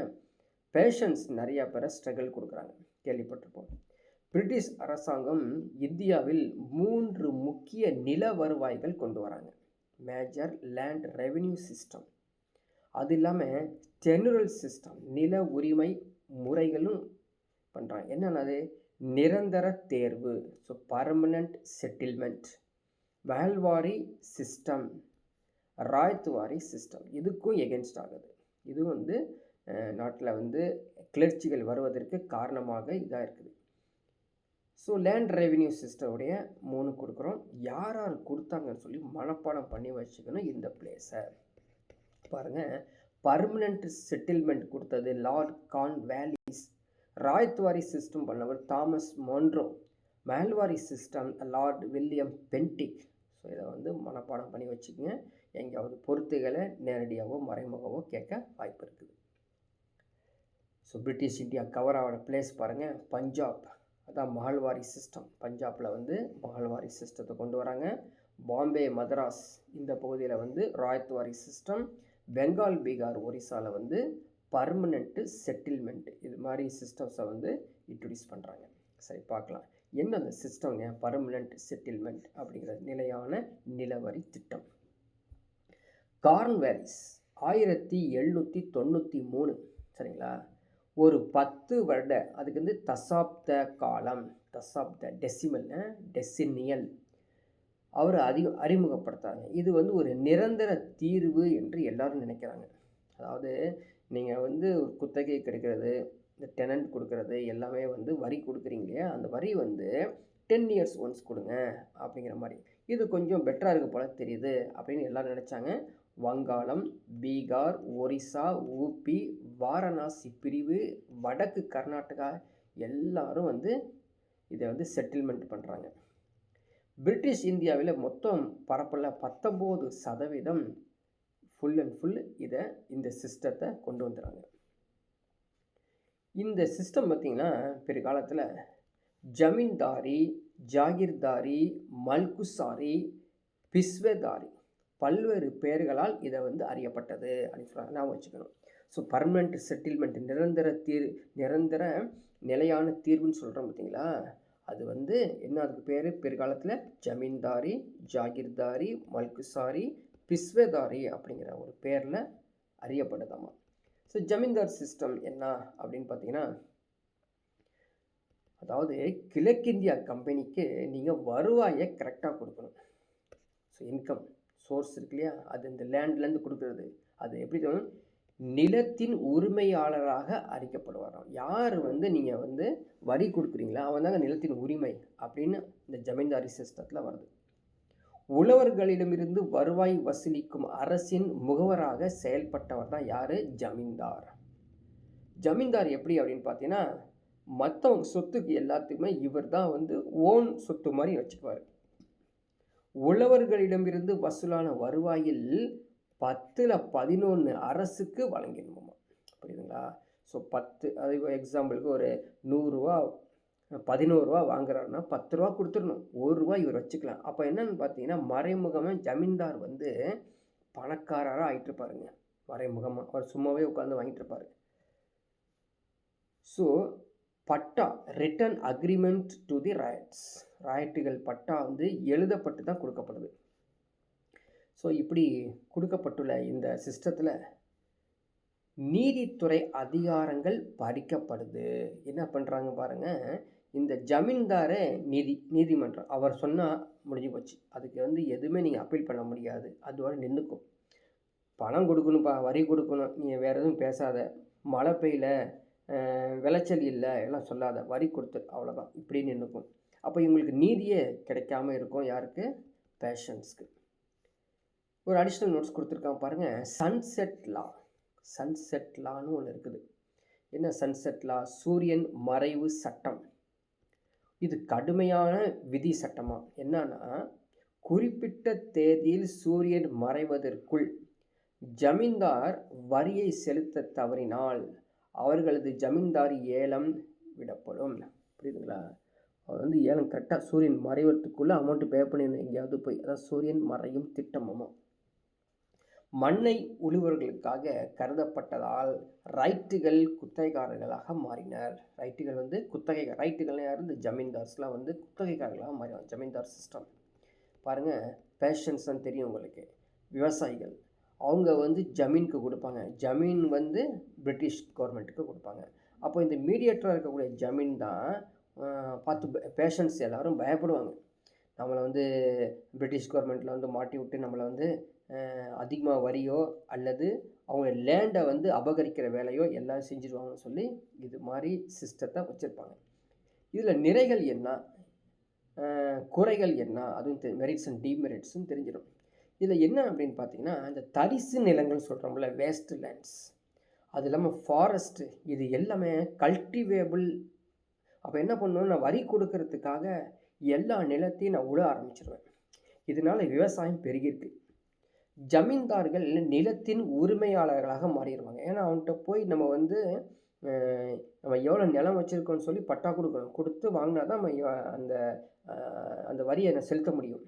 பேஷன்ஸ் நிறையா பேரை ஸ்ட்ரகிள் கொடுக்குறாங்க, கேள்விப்பட்டிருப்போம். பிரிட்டிஷ் அரசாங்கம் இந்தியாவில் 3 முக்கிய நில வருவாய்கள் கொண்டு வராங்க. மேஜர் லேண்ட் ரெவென்யூ சிஸ்டம், அது இல்லாமல் ஜெனரல் சிஸ்டம், நில உரிமை முறைகளும் பண்ணுறாங்க. என்னென்னது, நிரந்தர தேர்வு, ஸோ பர்மனண்ட் செட்டில்மெண்ட், வேல்வாரி சிஸ்டம், ராயத்துவாரி சிஸ்டம், இதுக்கும் எகென்ஸ்ட் ஆகுது. இது வந்து நாட்டில் வந்து கிளர்ச்சிகள் வருவதற்கு காரணமாக இதாக இருக்குது. ஸோ லேண்ட் ரெவென்யூ சிஸ்டமுடைய 3 கொடுக்குறோம். யார் யார் கொடுத்தாங்கன்னு சொல்லி மனப்பாடம் பண்ணி வச்சுக்கணும். இந்த பிளேஸை பாருங்கள். பர்மனண்ட் செட்டில்மெண்ட் கொடுத்தது லார்ட் கார்ன்வாலிஸ். ராயத்வாரி சிஸ்டம் பண்ணவர் தாமஸ் மொன்ரோ. மேல்வாரி system Lord William Bentinck. So இதை வந்து மனப்பாடம் பண்ணி வச்சுக்கோங்க. எங்கேயாவது பொறுத்துகளை நேரடியாகவோ மறைமுகவோ கேட்க வாய்ப்பு இருக்குது. ஸோ பிரிட்டிஷ் இந்தியா கவர் ஆகிற பிளேஸ் பாருங்கள், பஞ்சாப், அதான் மஹல்வாரி சிஸ்டம். பஞ்சாபில் வந்து மஹல்வாரி சிஸ்டத்தை கொண்டு வராங்க. பாம்பே, மதராஸ் இந்த பகுதியில் வந்து ராயத்வாரி சிஸ்டம். பெங்கால், பீகார், ஒரிசாவில் வந்து பர்மனெண்ட்டு செட்டில்மெண்ட், இது மாதிரி சிஸ்டம்ஸை வந்து இன்ட்ரடியூஸ் பண்ணுறாங்க. சரி பார்க்கலாம், என்ன அந்த சிஸ்டம்ங்க பர்மனெண்ட் செட்டில்மெண்ட் அப்படிங்கிற நிலையான நிலவரி திட்டம். கார்ன்வாலிஸ் 1793, சரிங்களா, ஒரு 10 வருட, அதுக்கு வந்து தசாப்த காலம், தசாப்த டெசினியல் அவர் அறிமுகப்படுத்தாங்க. இது வந்து ஒரு நிரந்தர தீர்வு என்று எல்லாரும் நினைக்கிறாங்க. அதாவது நீங்கள் வந்து குத்தகை கிடைக்கிறது, இந்த டெனண்ட் கொடுக்கறது எல்லாமே வந்து வரி கொடுக்குறீங்க இல்லையா, அந்த வரி வந்து 10 இயர்ஸ் ஒன்ஸ் கொடுங்க அப்படிங்கிற மாதிரி. இது கொஞ்சம் பெட்டராக இருக்க போல தெரியுது அப்படின்னு எல்லோரும் நினச்சாங்க. வங்காளம், பீகார், ஒரிசா, ஊபி, வாரணாசி பிரிவு, வடக்கு கர்நாடகா எல்லாரும் வந்து இதை வந்து செட்டில்மெண்ட் பண்ணுறாங்க. பிரிட்டிஷ் இந்தியாவில் மொத்தம் பரப்பில் 19% ஃபுல் அண்ட் ஃபுல் இந்த சிஸ்டத்தை கொண்டு வந்துடுறாங்க. இந்த சிஸ்டம் பார்த்திங்கன்னா பிற்காலத்தில் ஜமீன்தாரி, ஜாகிர்தாரி, மல்குசாரி, பிஸ்வேதாரி பல்வேறு பெயர்களால் இதை வந்து அறியப்பட்டது அப்படின்னு சொல்கிறாங்க. நான் வச்சுக்கணும். ஸோ பர்மனெண்ட் செட்டில்மெண்ட், நிரந்தர நிலையான தீர்வுன்னு சொல்கிறோம் பார்த்தீங்களா, அது வந்து என்ன, அதுக்கு பேர் பிற்காலத்தில் ஜமீன்தாரி, ஜாகிர்தாரி, மல்குசாரி, பிஸ்வேதாரி அப்படிங்கிற ஒரு பேரில் அறியப்படுதாமா. ஸோ ஜமீன்தார் சிஸ்டம் என்ன அப்படின்னு பார்த்தீங்கன்னா, அதாவது கிழக்கிந்தியா கம்பெனிக்கு நீங்கள் வருவாயை கரெக்டாக கொடுக்கணும். ஸோ இன்கம் சோர்ஸ் இருக்கு இல்லையா, அது இந்த லேண்ட்லேருந்து கொடுக்குறது. அது எப்படி நிலத்தின் உரிமையாளராக அறிக்கப்படுவாராம். யார் வந்து நீங்கள் வந்து வரி கொடுக்குறீங்களா அவன் தாங்க நிலத்தின் உரிமை அப்படின்னு இந்த ஜமீன்தாரி சிஸ்டத்தில் வருது. உழவர்களிடமிருந்து வருவாய் வசூலிக்கும் அரசின் முகவராக செயல்பட்டவர் தான் யார்? ஜமீன்தார். ஜமீன்தார் எப்படி அப்படின்னு பார்த்தீங்கன்னா, மற்றவங்க சொத்துக்கு எல்லாத்துக்குமே இவர் தான் வந்து ஓன் சொத்து மாதிரி வச்சுக்குவார். உழவர்களிடமிருந்து வசூலான வருவாயில் 10ல் 11 அரசுக்கு வழங்கிடணுமா. புரியுதுங்களா? ஸோ 10, அது எக்ஸாம்பிளுக்கு ஒரு 100 ரூபா 11 ரூபா வாங்குறாருன்னா 10 ரூபா கொடுத்துடணும், 1 ரூபா இவர் வச்சுக்கலாம். அப்போ என்னன்னு பார்த்தீங்கன்னா, மறைமுகமாக ஜமீன்தார் வந்து பணக்காரராக ஆகிட்டு இருப்பாருங்க. மறைமுகமாக அவர் சும்மாவே உட்காந்து வாங்கிட்டு இருப்பார். So patta, written agreement to the ryots, ராயட்டுகள் பட்டா வந்து எழுதப்பட்டு தான் கொடுக்கப்படுது. ஸோ இப்படி கொடுக்கப்பட்டுள்ள இந்த சிஸ்டத்தில் நீதித்துறை அதிகாரங்கள் பறிக்கப்படுது. என்ன பண்ணுறாங்க பாருங்கள், இந்த ஜமீன்தாரே நீதிமன்றம் அவர் சொன்னால் முடிஞ்சு போச்சு. அதுக்கு வந்து எதுவுமே நீங்கள் அப்பீல் பண்ண முடியாது, அதோட நின்றுக்கும். பணம் கொடுக்கணும்ப்பா, வரி கொடுக்கணும், நீங்கள் வேறு எதுவும் பேசாத, மழை பெய்யல, விளைச்சல் இல்லை எல்லாம் சொல்லாத, வரி கொடுத்து அவ்வளோதான், இப்படி நின்றுக்கும். அப்போ இவங்களுக்கு நீதியே கிடைக்காம இருக்கும். யாருக்கு? பேஷன்ஸ்க்கு. ஒரு அடிஷ்னல் நோட்ஸ் கொடுத்துருக்காங்க பாருங்கள், சன்செட் லா. சன்செட் லான்னு ஒன்று இருக்குது. என்ன சன்செட் லா? சூரியன் மறைவு சட்டம். இது கடுமையான விதி சட்டமாக. என்னன்னா, குறிப்பிட்ட தேதியில் சூரியன் மறைவதற்குள் ஜமீன்தார் வரியை செலுத்த தவறினால் அவர்களது ஜமீன்தாரி ஏலம் விடப்படும். புரியுதுங்களா? அவர் வந்து ஏலம் கரெக்டாக சூரியன் மறைவதற்குள்ளே அமௌண்ட்டு பே பண்ணிடணும் எங்கேயாவது போய். அதான் சூரியன் மறையும் திட்டமாமா. மண்ணை உழுவர்களுக்காக கருதப்பட்டதால் ரைட்டுகள் குத்தகைக்காரர்களாக மாறினர். ரைட்டுகள் வந்து ரைட்டுகள்லாம் யார்? இந்த ஜமீன்தார்ஸ்லாம் வந்து குத்தகைக்காரர்களாக மாறினார். ஜமீன்தார் சிஸ்டம் பாருங்கள். பேஷன்ஸ் தான் தெரியும் உங்களுக்கு. விவசாயிகள் அவங்க வந்து ஜமீனுக்கு கொடுப்பாங்க, ஜமீன் வந்து பிரிட்டிஷ் கவர்மெண்ட்டுக்கு கொடுப்பாங்க. அப்போ இந்த மீடியேட்டராக இருக்கக்கூடிய ஜமீன் தான் பார்த்து பேஷன்ஸ் எல்லோரும் பயப்படுவாங்க. நம்மளை வந்து பிரிட்டிஷ் கவர்மெண்ட்டில் வந்து மாட்டி விட்டு நம்மளை வந்து அதிகமாக வரியோ அல்லது அவங்க லேண்டை வந்து அபகரிக்கிற வேலையோ எல்லாம் செஞ்சுருவாங்கன்னு சொல்லி இது மாதிரி சிஸ்டத்தை வச்சுருப்பாங்க. இதில் நிறைகள் என்ன, குறைகள் என்ன, அதுவும் மெரிட்ஸ் அண்ட் டிமெரிட்ஸும் தெரிஞ்சிடும். இதில் என்ன அப்படின்னு பார்த்தீங்கன்னா, இந்த தரிசு நிலங்கள்னு சொல்கிறோம்ல, வேஸ்ட் லேண்ட்ஸ், அது இல்லாமல் ஃபாரஸ்ட்டு, இது எல்லாமே கல்டிவேபிள். அப்போ என்ன பண்ணுவேன், நான் வரி கொடுக்கறதுக்காக எல்லா நிலத்தையும் நான் உழ ஆரம்பிச்சிடுவேன். இதனால் விவசாயம் பெருகிருக்கு. ஜமீன்தார்கள் நிலத்தின் உரிமையாளர்களாக மாறிடுவாங்க. ஏன்னா அவன்கிட்ட போய் நம்ம வந்து நம்ம எவ்வளோ நிலம் வச்சுருக்கோன்னு சொல்லி பட்டா கொடுக்கணும், கொடுத்து வாங்கினா தான் நம்ம அந்த வரியை செலுத்த முடியும்.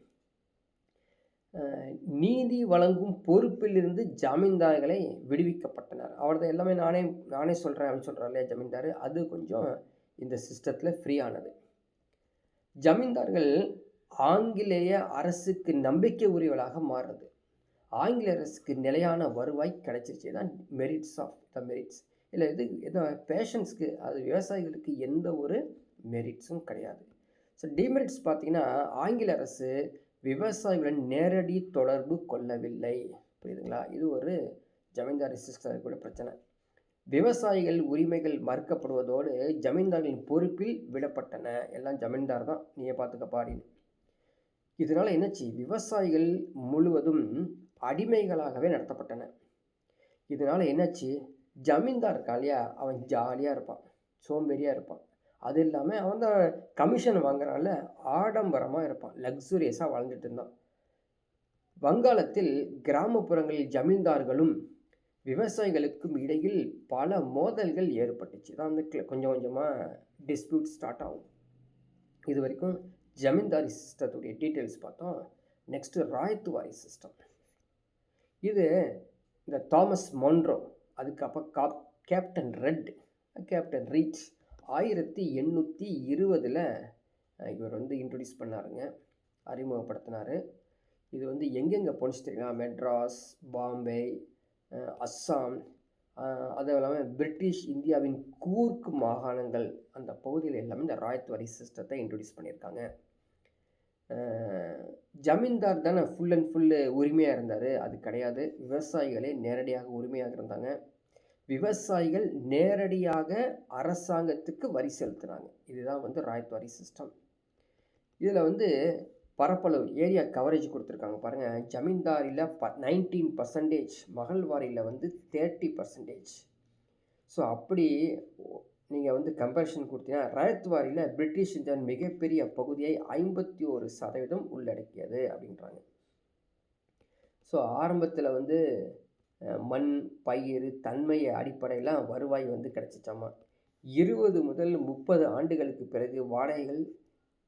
நீதி வழங்கும் பொறுப்பிலிருந்து ஜமீன்தார்களை விடுவிக்கப்பட்டனர். அவர்தான் எல்லாமே நானே சொல்கிறேன் அப்படின்னு சொல்கிறார் இல்லையா ஜமீன்தார், அது கொஞ்சம் இந்த சிஸ்டத்தில் ஃப்ரீ ஆனது. ஜமீன்தார்கள் ஆங்கிலேய அரசுக்கு நம்பிக்கை உரியவர்களாக மாறுறது. ஆங்கிலேய அரசுக்கு நிலையான வருவாய் கிடைச்சிச்சு. தான் மெரிட்ஸ் ஆஃப் த மெரிட்ஸ். இல்லை இது பேஷன்ஸ்க்கு, அது விவசாயிகளுக்கு எந்த ஒரு மெரிட்ஸும் கிடையாது. ஸோ டிமெரிட்ஸ் பார்த்திங்கன்னா, ஆங்கில அரசு விவசாயிகளுடன் நேரடி தொடர்பு கொள்ளவில்லை. புரியுதுங்களா? இது ஒரு ஜமீன்தாரி சிஸ்டம் கூட பிரச்சனை. விவசாயிகள் உரிமைகள் மறுக்கப்படுவதோடு ஜமீன்தார்களின் பொறுப்பில் விடப்பட்டன. எல்லாம் ஜமீன்தார் தான், நீங்கள் பார்த்துக்க பாடின்னு. இதனால் என்னாச்சு, விவசாயிகள் முழுவதும் அடிமைகளாகவே நடத்தப்பட்டன. இதனால் என்னாச்சு, ஜமீன்தார் இருக்காலையா, அவன் ஜாலியாக இருப்பான், சோம்பேறியாக இருப்பான். அது இல்லாமல் அவன் தான் கமிஷன் வாங்குறான்ல, ஆடம்பரமாக இருப்பான், லக்ஸுரியஸாக வாழ்ந்துட்டு இருந்தான். வங்காளத்தில் கிராமப்புறங்களில் ஜமீன்தார்களும் விவசாயிகளுக்கும் இடையில் பல மோதல்கள் ஏற்பட்டுச்சு. தான் வந்து கொஞ்சம் கொஞ்சமாக டிஸ்பியூட் ஸ்டார்ட் ஆகும். இது வரைக்கும் ஜமீன்தாரி சிஸ்டத்துடைய டீட்டெயில்ஸ் பார்த்தோம். Next Ryotwari system. இது இந்த தாமஸ் மொன்ரோ, அதுக்கப்புறம் கேப்டன் கேப்டன் ரீச் 1820 இவர் வந்து இன்ட்ரடியூஸ் பண்ணாருங்க, அறிமுகப்படுத்தினார். இது வந்து எங்கெங்கே போணுச்சு தெரியுங்களா? மெட்ராஸ், பாம்பே, அஸ்ஸாம், அதுவும் இல்லாமல் பிரிட்டிஷ் இந்தியாவின் கூர்க் மாகாணங்கள், அந்த பகுதியில் எல்லாமே இந்த ராயத்வாரி சிஸ்டத்தை இன்ட்ரடியூஸ் பண்ணியிருக்காங்க. ஜமீன்தார் தானே ஃபுல் அண்ட் ஃபுல்லு உரிமையாக இருந்தார், அது கிடையாது. விவசாயிகளே நேரடியாக உரிமையாக இருந்தாங்க. விவசாயிகள் நேரடியாக அரசாங்கத்துக்கு வரி செலுத்துனாங்க. இதுதான் வந்து ராயத்வாரி சிஸ்டம். இதில் வந்து பரப்பளவு ஏரியா கவரேஜ் கொடுத்துருக்காங்க பாருங்கள். ஜமீன்தாரியில் 19%, மகள்வாரியில் வந்து 30%. ஸோ அப்படி நீங்கள் வந்து கம்பேரிஷன் கொடுத்தீங்கன்னா ராயத்வாரியில் பிரிட்டிஷ் இந்தியாவின் மிகப்பெரிய பகுதியை 51% உள்ளடக்கியது அப்படின்றாங்க. ஸோ ஆரம்பத்தில் வந்து மண், பயிர், தன்மையை அடிப்படையில் வருவாய் வந்து கிடச்சிச்சாமா. 20 முதல் 30 ஆண்டுகளுக்கு பிறகு வாடகைகள்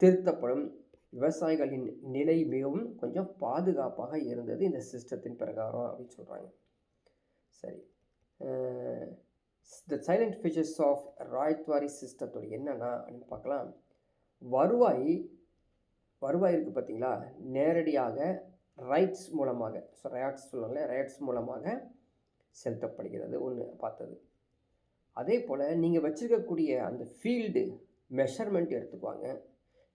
திருத்தப்படும். விவசாயிகளின் நிலை மிகவும் கொஞ்சம் பாதுகாப்பாக இருந்தது இந்த சிஸ்டத்தின் பிரகாரம் அப்படின்னு சொல்கிறாங்க. சரி, த சைலண்ட் ஃபீச்சர்ஸ் ஆஃப் ராயத்வாரி சிஸ்டத்தோட என்னென்னா அப்படின்னு பார்க்கலாம். வருவாய் இருக்குது பார்த்தீங்களா, நேரடியாக ரைட்ஸ் மூலமாக, ஸோ ரயாட்ஸ் சொல்லுவாங்களே, ரயாட்ஸ் மூலமாக செலுத்தப்படுகிறது ஒன்று பார்த்தது. அதே போல் நீங்கள் வச்சுருக்கக்கூடிய அந்த ஃபீல்டு மெஷர்மெண்ட் எடுத்துக்குவாங்க.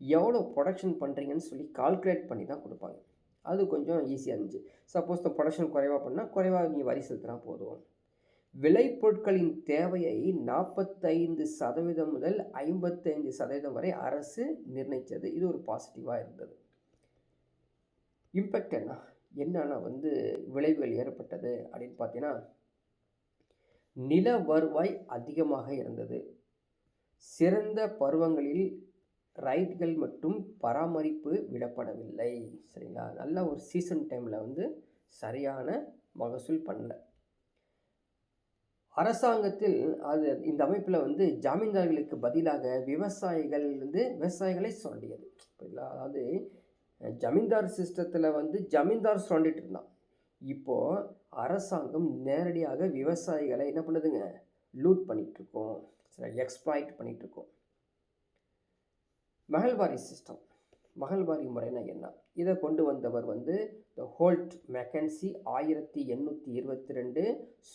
எவ்வளோ ப்ரொடக்ஷன் பண்ணுறீங்கன்னு சொல்லி கால்குலேட் பண்ணி தான் கொடுப்பாங்க. அது கொஞ்சம் ஈஸியாக இருந்துச்சு. சப்போஸ் இந்த ப்ரொடக்ஷன் குறைவாக பண்ணால் குறைவாக நீங்கள் வரி செலுத்தினா போதும். விளைபொருட்களின் தேவையை 45% முதல் 55% வரை அரசு நிர்ணயித்தது. இது ஒரு பாசிட்டிவாக இருந்தது. இம்பேக்ட் என்னன்னா வந்து விளைவுகள் ஏற்பட்டது அப்படின்னு பார்த்தீங்கன்னா, நில வருவாய் அதிகமாக இருந்தது. சிறந்த பருவங்களில் ரைட்கள் மற்றும் பராமரிப்பு விடப்படவில்லை. சரிங்களா? நல்ல ஒரு சீசன் டைமில் வந்து சரியான மகசூல் பண்ணல. அரசாங்கத்தில் இந்த அமைப்பில் வந்து ஜாமீன்தார்களுக்கு பதிலாக விவசாயிகளை சுரண்டியது. அதாவது ஜமீன்தார் சிஸ்டத்தில் வந்து ஜமீன்தார் சுரண்டிட்டு இருந்தான். இப்போது அரசாங்கம் நேரடியாக விவசாயிகளை என்ன பண்ணுதுங்க, லூட் பண்ணிகிட்ருக்கோம், எக்ஸ்ப்ளாய்ட் பண்ணிகிட்ருக்கோம். மகள்வாரி சிஸ்டம், மகள்வாரி முறைனா என்ன? இதை கொண்டு வந்தவர் வந்து த ஹோல்ட் மெக்கன்சி 1822.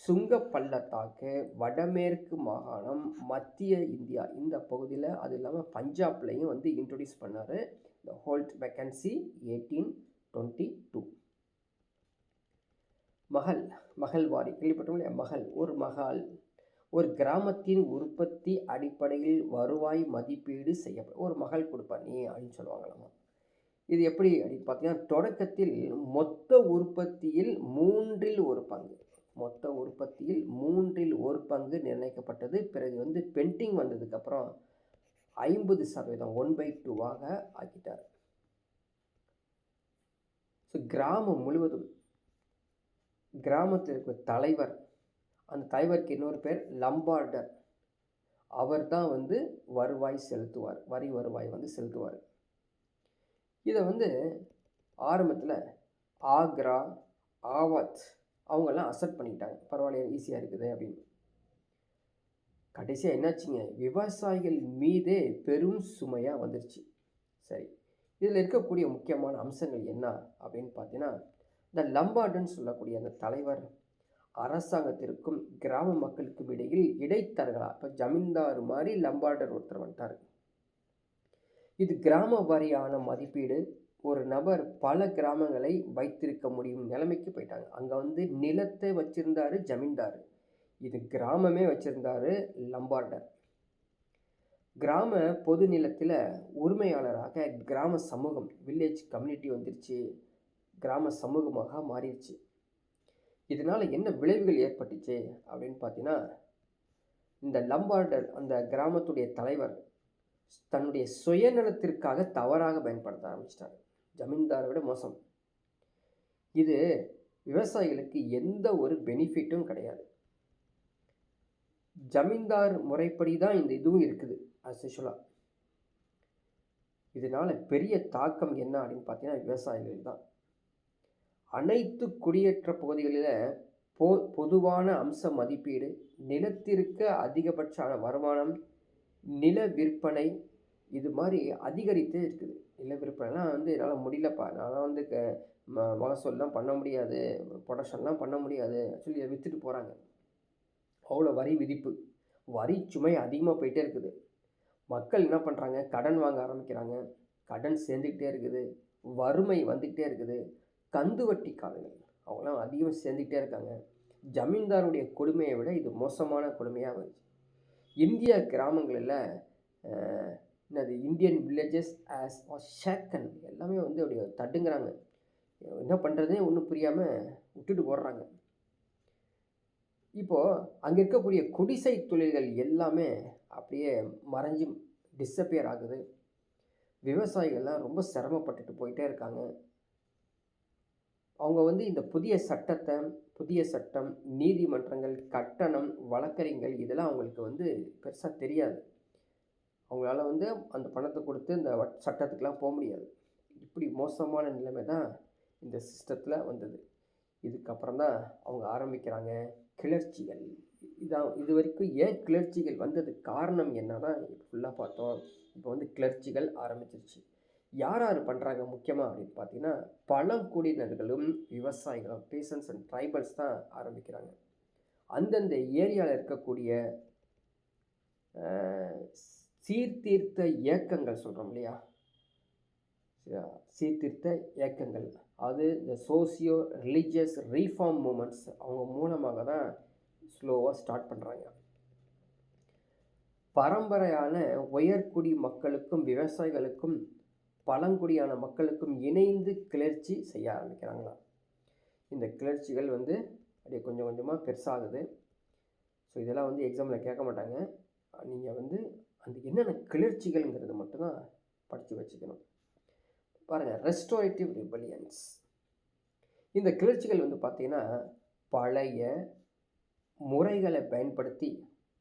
சுங்க பள்ளத்தாக்கு, வடமேற்கு மாகாணம், மத்திய இந்தியா இந்த பகுதியில், அது இல்லாமல் பஞ்சாப்லையும் வந்து இன்ட்ரடியூஸ் பண்ணார். த ஹோல்ட் மெக்கன்சி 1822. மகள்வாரி கேள்விப்பட்டோம் இல்லையா? ஒரு கிராமத்தின் உற்பத்தி அடிப்படையில் வருவாய் மதிப்பீடு செய்யப்படும். ஒரு மகள் கொடுப்பா நீ அப்படின்னு சொல்லுவாங்களாமா. இது எப்படி அப்படின்னு பார்த்தீங்கன்னா, தொடக்கத்தில் மொத்த உற்பத்தியில் 1/3 பங்கு நிர்ணயிக்கப்பட்டது. பிறகு வந்து பென்டிங் வந்ததுக்கப்புறம் 50% 1/2 ஆக்கிட்டார். ஸோ கிராமம் முழுவதும், கிராமத்தில் இருக்கிற தலைவர், அந்த தலைவருக்கு இன்னொரு பேர் லம்பார்டர், அவர் தான் வந்து வரி வருவாய் வந்து செலுத்துவார். இதை வந்து ஆரம்பத்தில் ஆக்ரா, ஆவத் அவங்கெல்லாம் அக்செப்ட் பண்ணிக்கிட்டாங்க. பரவாயில்ல, ஈஸியாக இருக்குது அப்படின்னு. கடைசியாக என்னாச்சுங்க, விவசாயிகள் மீதே பெரும் சுமையாக வந்துருச்சு. சரி, இதில் இருக்கக்கூடிய முக்கியமான அம்சங்கள் என்ன அப்படின்னு பார்த்தீங்கன்னா, இந்த லம்பார்டுன்னு சொல்லக்கூடிய அந்த தலைவர் அரசாங்கத்திற்கும் கிராம மக்களுக்கும் இடையில் இடைத்தரகரா, இப்போ ஜமீன்தார் மாதிரி லம்பார்டர் ஒருத்தர் வந்துட்டார். இது கிராம வாரியான மதிப்பீடு. ஒரு நபர் பல கிராமங்களை வைத்திருக்க முடியும் நிலைமைக்கு போயிட்டாங்க. அங்கே வந்து நிலத்தை வச்சிருந்தாரு ஜமீன்தார், இது கிராமமே வச்சிருந்தாரு லம்பார்டர். கிராம பொது நிலத்தில் உரிமையாளராக கிராம சமூகம், வில்லேஜ் கம்யூனிட்டி வந்துருச்சு, கிராம சமூகமாக மாறிடுச்சு. இதனால் என்ன விளைவுகள் ஏற்பட்டுச்சு அப்படின்னு பார்த்தீங்கன்னா, இந்த லம்பார்டர், அந்த கிராமத்துடைய தலைவர், தன்னுடைய சுயநலத்திற்காக தவறாக பயன்படுத்த ஆரம்பிச்சிட்டார். ஜமீன்தாரை விட மோசம். இது விவசாயிகளுக்கு எந்த ஒரு பெனிஃபிட்டும் கிடையாது. ஜமீன்தார் முறைப்படி தான் இந்த இதுவும் இருக்குது ஆஸ் யூஷுவலாக. இதனால் பெரிய தாக்கம் என்ன அப்படின்னு பார்த்தீங்கன்னா விவசாயிகள் தான். அனைத்து குடியேற்ற பகுதிகளில் பொதுவான அம்ச மதிப்பீடு, நிலத்திற்கு அதிகபட்ச வருமானம், நில விற்பனை இது மாதிரி அதிகரித்தே இருக்குது. நில விற்பனைலாம் என்னால் முடியலப்பா, நான் மகசூல்லாம் பண்ண முடியாது, ப்ரொடக்ஷன்லாம் பண்ண முடியாது சொல்லி விற்றுட்டு போகிறாங்க. அவ்வளோ வரி விதிப்பு, வரி சுமை அதிகமாக போயிட்டே இருக்குது. மக்கள் என்ன பண்ணுறாங்க, கடன் வாங்க ஆரம்பிக்கிறாங்க, கடன் சேர்ந்துக்கிட்டே இருக்குது, வறுமை வந்துக்கிட்டே இருக்குது, கந்து வட்டிக்காரர்கள் அவங்களாம் அதிகம் சேர்ந்துக்கிட்டே இருக்காங்க. ஜமீன்தாருடைய கொடுமையை விட இது மோசமான கொடுமையாக வந்துச்சு. இந்திய கிராமங்களில் என்னது இந்தியன் வில்லேஜஸ் ஆஸ் ஷேக்கன் எல்லாமே அப்படி தட்டுங்கிறாங்க. என்ன பண்ணுறதே ஒன்றும் புரியாமல் விட்டுட்டு போடுறாங்க. இப்போது அங்கே இருக்கக்கூடிய குடிசை தொழில்கள் எல்லாமே அப்படியே மறைஞ்சி டிஸப்பியர் ஆகுது. விவசாயிகள்லாம் ரொம்ப சிரமப்பட்டுட்டு போயிட்டே இருக்காங்க. அவங்க இந்த புதிய சட்டம், நீதிமன்றங்கள், கட்டணம், வழக்கறிஞர்கள் இதெல்லாம் அவங்களுக்கு பெருசாக தெரியாது. அவங்களால அந்த பணத்தை கொடுத்து இந்த சட்டத்துக்கெலாம் போக முடியாது. இப்படி மோசமான நிலைமை தான் இந்த சிஸ்டத்தில் வந்தது. இதுக்கப்புறம் தான் அவங்க ஆரம்பிக்கிறாங்க கிளர்ச்சிகள். இது வரைக்கும் ஏன் கிளர்ச்சிகள் வந்தது, காரணம் என்ன தான் ஃபுல்லாக பார்த்தோம். இப்போ கிளர்ச்சிகள் ஆரம்பிச்சிருச்சு. யார் பண்ணுறாங்க முக்கியமாக அப்படின்னு பார்த்தீங்கன்னா பழங்குடியினர்களும் விவசாயிகளும், பீசன்ஸ் அண்ட் ட்ரைபல்ஸ் தான் ஆரம்பிக்கிறாங்க. அந்தந்த ஏரியாவில் இருக்கக்கூடிய சீர்திருத்த இயக்கங்கள் சொல்கிறோம் இல்லையா, சீர்திருத்த இயக்கங்கள், அது இந்த சோசியோ ரிலீஜியஸ் ரீஃபார்ம் மூமெண்ட்ஸ் அவங்க மூலமாக தான் ஸ்லோவாக ஸ்டார்ட் பண்ணுறாங்க. பரம்பரையான உயர்குடி மக்களுக்கும் விவசாயிகளுக்கும் பழங்குடியான மக்களுக்கும் இணைந்து கிளர்ச்சி செய்ய ஆரம்பிக்கிறாங்களாம். இந்த கிளர்ச்சிகள் அப்படியே கொஞ்சம் கொஞ்சமாக பெருசாகுது. ஸோ இதெல்லாம் எக்ஸாமில் கேட்க மாட்டாங்க. நீங்கள் அந்த என்னென்ன கிளர்ச்சிகள்ங்கிறது மட்டும்தான் படித்து வச்சுக்கணும். பாருங்கள், ரெஸ்டோரேட்டிவ் ரிபலியன்ஸ். இந்த கிளர்ச்சிகள் பார்த்தீங்கன்னா பழைய முறைகளை பயன்படுத்தி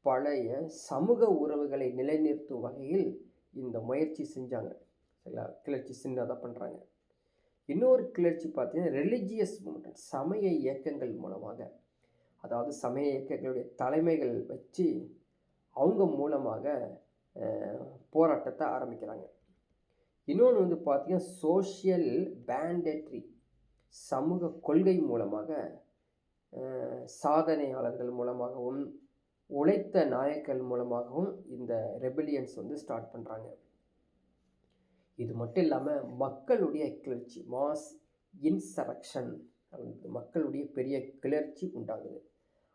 பழைய சமூக உறவுகளை நிலைநிறுத்தும் வகையில் இந்த முயற்சி செஞ்சாங்க. சரிங்களா, கிளர்ச்சி சின்னதாக பண்ணுறாங்க. இன்னொரு கிளர்ச்சி பார்த்தீங்கன்னா ரிலிஜியஸ் மூமெண்ட், சமய இயக்கங்கள் மூலமாக, அதாவது சமய இயக்கங்களுடைய தலைமைகள் வச்சு அவங்க மூலமாக போராட்டத்தை ஆரம்பிக்கிறாங்க. இன்னொன்று பார்த்தீங்கன்னா சோஷியல் பேண்டட்ரி, சமூக கொள்கை மூலமாக சாதனையாளர்கள் மூலமாகவும் உழைத்த நாயக்கர்கள் மூலமாகவும் இந்த ரெபெலியன்ஸ் ஸ்டார்ட் பண்ணுறாங்க. இது மட்டும் இல்லாமல் மக்களுடைய கிளர்ச்சி, மாஸ் இன்சரக்ஷன், மக்களுடைய பெரிய கிளர்ச்சி உண்டாகுது.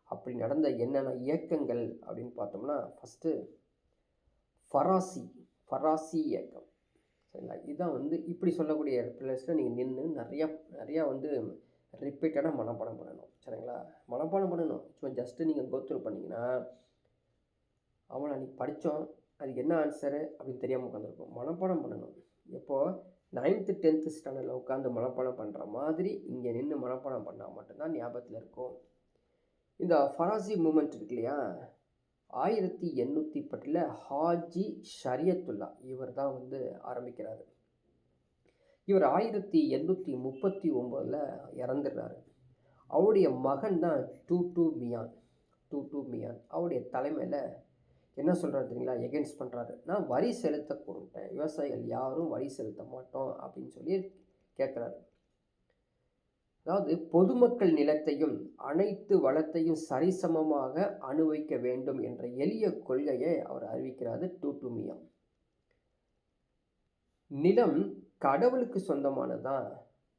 அப்படி நடந்த என்னென்ன இயக்கங்கள் அப்படின்னு பார்த்தோம்னா ஃபஸ்ட்டு ஃபராசி இயக்கம். சரிங்களா, இதுதான் இப்படி சொல்லக்கூடிய பிளேஸில் நீங்கள் நின்று நிறையா ரிப்பீட்டடாக மனப்பாடம் பண்ணணும். சரிங்களா, மனப்பாடம் பண்ணணும். சும்மா ஜஸ்ட்டு நீங்கள் கோத்ரூ பண்ணிங்கன்னா அவனை அன்றைக்கி படித்தோம் அதுக்கு என்ன ஆன்சரு அப்படின்னு தெரியாமல் உட்காந்துருக்கும். மனப்பாடம் பண்ணணும். இப்போது 9th 10th ஸ்டாண்டர்டில் உட்காந்து மனப்பாடம் பண்ணுற மாதிரி இங்கே நின்று மனப்பாடம் பண்ணால் மட்டும்தான் ஞாபகத்தில் இருக்கும். இந்த ஃபராசி மூமெண்ட் இருக்கு இல்லையா, 1810 ஹாஜி ஷரியத்துல்லா இவர் தான் ஆரம்பிக்கிறாரு. இவர் 1839 இறந்துடுறாரு. அவருடைய மகன் தான் டூட்டு மியான். அவருடைய தலைமையில் என்ன சொல்கிறாரு தெரியுங்களா, எகென்ஸ்ட் பண்ணுறாரு. நான் வரி செலுத்த கொடுத்தேன், விவசாயிகள் யாரும் வரி செலுத்த மாட்டோம் அப்படின்னு சொல்லி கேட்குறாரு. அதாவது பொதுமக்கள் நிலத்தையும் அனைத்து வளத்தையும் சரிசமமாக அனுபவிக்க வேண்டும் என்ற எளிய கொள்கையை அவர் அறிவிக்கிறாரு டூட்டு மியான். நிலம் கடவுளுக்கு சொந்தமானதான்,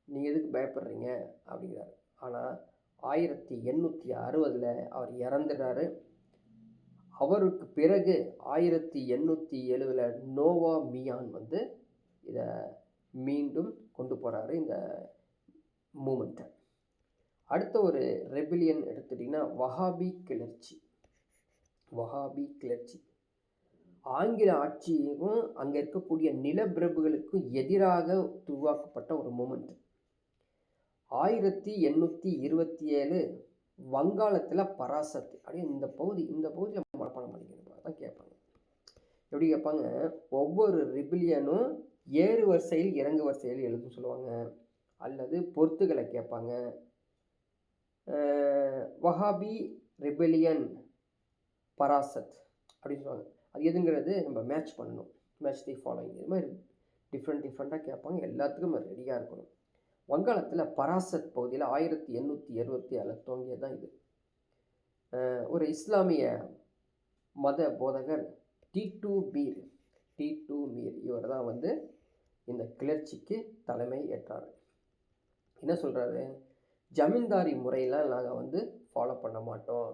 நீங்கள் எதுக்கு பயப்படுறீங்க அப்படிங்கிறாரு. ஆனால் 1860 அவர் இறந்துடுறாரு. அவருக்கு பிறகு 1870 நோவா மியான் இதை மீண்டும் கொண்டு போகிறாரு இந்த மூமெண்ட்டை. அடுத்த ஒரு ரெபிலியன் எடுத்துட்டிங்கன்னா வஹாபி கிளர்ச்சி. ஆங்கில ஆட்சியும் அங்கே இருக்கக்கூடிய நிலப்பிரபுகளுக்கும் எதிராக உருவாக்கப்பட்ட ஒரு மூமெண்ட். 1827 வங்காளத்தில் பராசத் அப்படின்னு இந்த பகுதியில் மனப்பாடம் பண்ணிக்கணும். அதான் கேட்பாங்க. எப்படி கேட்பாங்க, ஒவ்வொரு ரிபிலியனும் ஏறு வரிசையில் இறங்கு வரிசையில் எழுதுன்னு சொல்லுவாங்க. அல்லது பொறுத்துகளை கேட்பாங்க. வஹாபி ரிபிலியன் பராசத் அப்படின்னு சொல்லுவாங்க. அது எதுங்கிறது நம்ம மேட்ச் பண்ணணும். Match the following. இது மாதிரி டிஃப்ரெண்ட்டாக கேட்பாங்க. எல்லாத்துக்கும் நம்ம ரெடியாக இருக்கணும். வங்காளத்தில் பராசத் பகுதியில் 1877 துவங்கியது தான் இது. ஒரு இஸ்லாமிய மத போதகர் டிட்டு மீர் இவர் தான் வந்து இந்த கிளர்ச்சிக்கு தலைமை ஏற்றார். என்ன சொல்கிறாரு, ஜமீன்தாரி முறையெல்லாம் நாங்கள் வந்து ஃபாலோ பண்ண மாட்டோம்,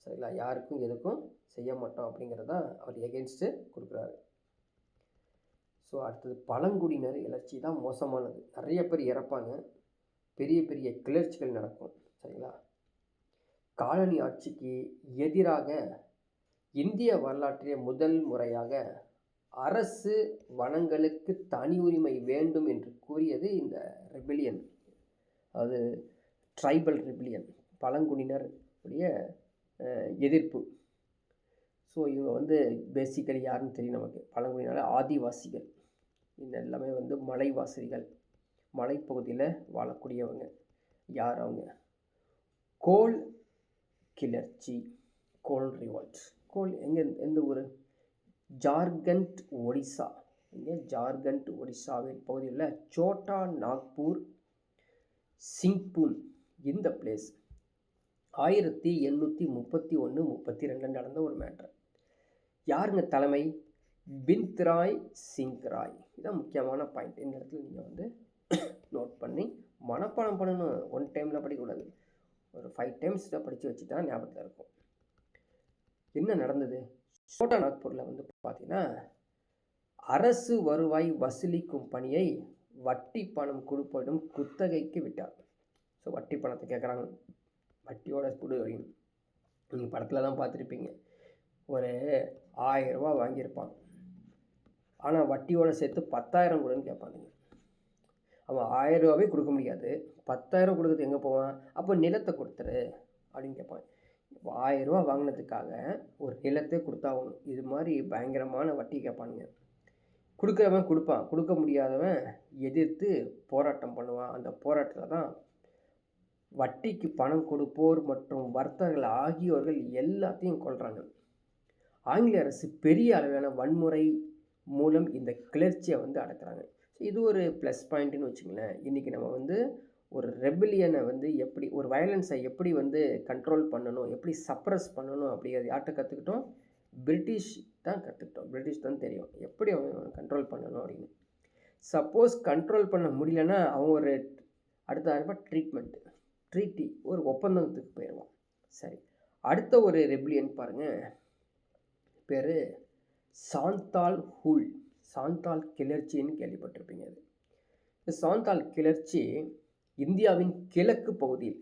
சரிங்களா, யாருக்கும் எதுக்கும் செய்ய மாட்டோம் அப்படிங்கிறதான் அவர் எகென்ஸ்ட்டு கொடுக்குறாரு. ஸோ அடுத்தது பழங்குடியினர் கிளர்ச்சி தான் மோசமானது. நிறைய பேர் இறப்பாங்க, பெரிய பெரிய கிளர்ச்சிகள் நடக்கும், சரிங்களா. காலனி ஆட்சிக்கு எதிராக இந்திய வரலாற்றிலே முதல் முறையாக அரசு வனங்களுக்கு தனி உரிமை வேண்டும் என்று கூறியது இந்த ரெபிலியன், அதாவது ட்ரைபல் ரெபிலியன், பழங்குடியினர் உடைய எதிர்ப்பு. ஸோ இவங்க வந்து பேசிக்கலி யாருன்னு தெரியும் நமக்கு. பழங்குடியினர் ஆதிவாசிகள், இந்த எல்லாமே வந்து மலைவாசிகள், மலைப்பகுதியில் வாழக்கூடியவங்க. யார் அவங்க? கோல் கிளர்ச்சி, கோல் ரிவால்ட். கோல் எந்த ஊர்? ஜார்க்கண்ட், ஒடிசா. இங்கே ஜார்க்கண்ட் ஒடிசாவின் பகுதியில் சோட்டா நாக்பூர், சிங்பூன், இந்த பிளேஸ் 1831-32 நடந்த ஒரு மேட்டர். யாருங்க தலைமை? பிந்த்ராய் சிங் ராய். இதுதான் முக்கியமான பாயிண்ட். இந்த இடத்துல நீங்கள் வந்து நோட் பண்ணி மனப்பாடம் பண்ணணும். ஒன் டைமில் படிக்கக்கூடாது, ஒரு 5 டைம்ஸ் படித்து வச்சுட்டா ஞாபகத்தில் இருக்கும். என்ன நடந்தது? சோட்டா நாக்பூரில் வந்து பார்த்தீங்கன்னா, அரசு வருவாய் வசூலிக்கும் பணியை வட்டி பணம் கொடுப்பதும் குத்தகைக்கு விட்டார். ஸோ வட்டி பணத்தை கேட்குறாங்க, வட்டியோட ஸ்பீடு வரையும். நீங்கள் படத்தில் தான் பார்த்துருப்பீங்க. ஒரு 1000 ரூபா வாங்கியிருப்பான், ஆனால் வட்டியோட சேர்த்து 10,000 கொடுன்னு கேட்பாங்க. அவன் 1000 ரூபாவே கொடுக்க முடியாது, 10,000 கொடுக்குறது எங்கே போவான்? அப்போ நிலத்தை கொடுத்துரு அப்படின்னு கேட்பான். 1000 ரூபா வாங்கினதுக்காக ஒரு நிலத்தை கொடுத்தாகணும். இது மாதிரி பயங்கரமான வட்டி கேட்பானுங்க. கொடுக்குறவன் கொடுப்பான், கொடுக்க முடியாதவன் எதிர்த்து போராட்டம் பண்ணுவான். அந்த போராட்டத்தில் தான் வட்டிக்கு பணம் கொடுப்போர் மற்றும் வர்த்தகர்கள் ஆகியோர்கள் எல்லாத்தையும் கொள்கிறாங்க. ஆங்கில அரசு பெரிய அளவிலான வன்முறை மூலம் இந்த கிளர்ச்சியை வந்து அடக்குறாங்க. இது ஒரு ப்ளஸ் பாயிண்ட்டுன்னு வச்சுங்களேன். இன்றைக்கி நம்ம வந்து ஒரு ரெபிலியனை வந்து எப்படி, ஒரு வயலன்ஸை எப்படி வந்து கண்ட்ரோல் பண்ணணும், எப்படி சப்ரஸ் பண்ணணும் அப்படிங்கிறது யார்கிட்ட கற்றுக்கிட்டோம்? பிரிட்டிஷ் தான் கற்றுக்கிட்டோம். பிரிட்டிஷ் தான் தெரியும் எப்படி அவன் கண்ட்ரோல் பண்ணணும் அப்படின்னு. சப்போஸ் கண்ட்ரோல் பண்ண முடியலன்னா அவன் ஒரு அடுத்த ட்ரீட்டி, ஒரு ஒப்பந்தத்துக்கு போயிடுவான். சரி, அடுத்த ஒரு ரெபிலியன் பாருங்கள், பேர் சாந்தால் கிளர்ச்சின்னு கேள்விப்பட்டிருப்பீங்க. அது சாந்தால் கிளர்ச்சி இந்தியாவின் கிழக்கு பகுதியில்,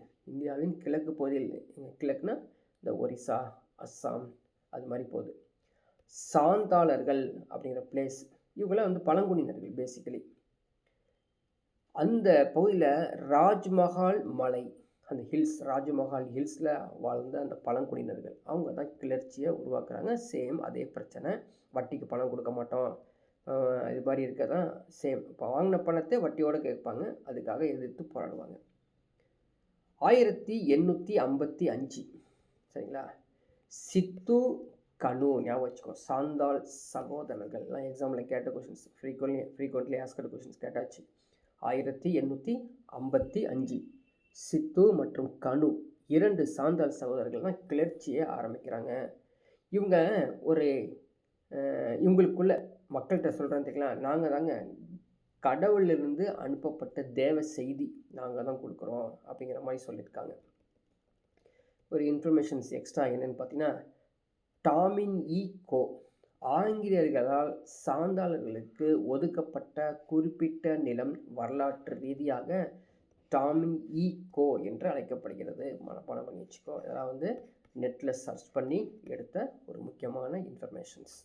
கிழக்குனா இந்த ஒரிசா, அஸ்ஸாம், அது மாதிரி போகுது. சாந்தாளர்கள் அப்படிங்கிற பிளேஸ், இவங்களாம் வந்து பழங்குடியினர்கள் பேசிக்கலி. அந்த பகுதியில் ராஜ்மஹால் மலை, அந்த ராஜ்மஹால் ஹில்ஸில் வாழ்ந்த அந்த பழங்குடியினர்கள் அவங்க தான் கிளர்ச்சியை உருவாக்குறாங்க. சேம் அதே பிரச்சனை, வட்டிக்கு பணம் கொடுக்க மாட்டோம், இது மாதிரி இருக்க தான் சேம். இப்போ வாங்கின பணத்தை வட்டியோடு கேட்பாங்க, அதுக்காக எதிர்த்து போராடுவாங்க. 1855, சரிங்களா, சித்து கனு, ஞாபகம் வச்சுக்கோ, சாந்தால் சகோதரர்கள்லாம் எக்ஸாமில் கேட்ட கொஷின்ஸ், ஃப்ரீக்வெண்ட்லி ஆஸ்கட் கொஷின்ஸ் கேட்டாச்சு. 1855 சித்து மற்றும் கனு 2 சாந்தால் சகோதரர்கள் தான் கிளர்ச்சியை ஆரம்பிக்கிறாங்க. இவங்க இவங்களுக்குள்ள மக்கள்கிட்ட சொல்கிறான்னு தெரியுங்களா, நாங்கள் தாங்க கடவுளிலிருந்து அனுப்பப்பட்ட தேவ செய்தி, நாங்கள் தான் கொடுக்குறோம் அப்படிங்கிற மாதிரி சொல்லியிருக்காங்க. ஒரு இன்ஃபர்மேஷன்ஸ் எக்ஸ்ட்ரா என்னென்னு பார்த்தீங்கன்னா, டாமின் இ கோ ஆங்கிலேயர்களால் சாந்தாளர்களுக்கு ஒதுக்கப்பட்ட குறிப்பிட்ட நிலம் வரலாற்று ரீதியாக டாமின் இ கோ என்று அழைக்கப்படுகிறது. மனப்பாடம் பண்ணி வச்சுக்கோ. இதெல்லாம் வந்து நெட்டில் சர்ச் பண்ணி எடுத்த ஒரு முக்கியமான இன்ஃபர்மேஷன்ஸ்.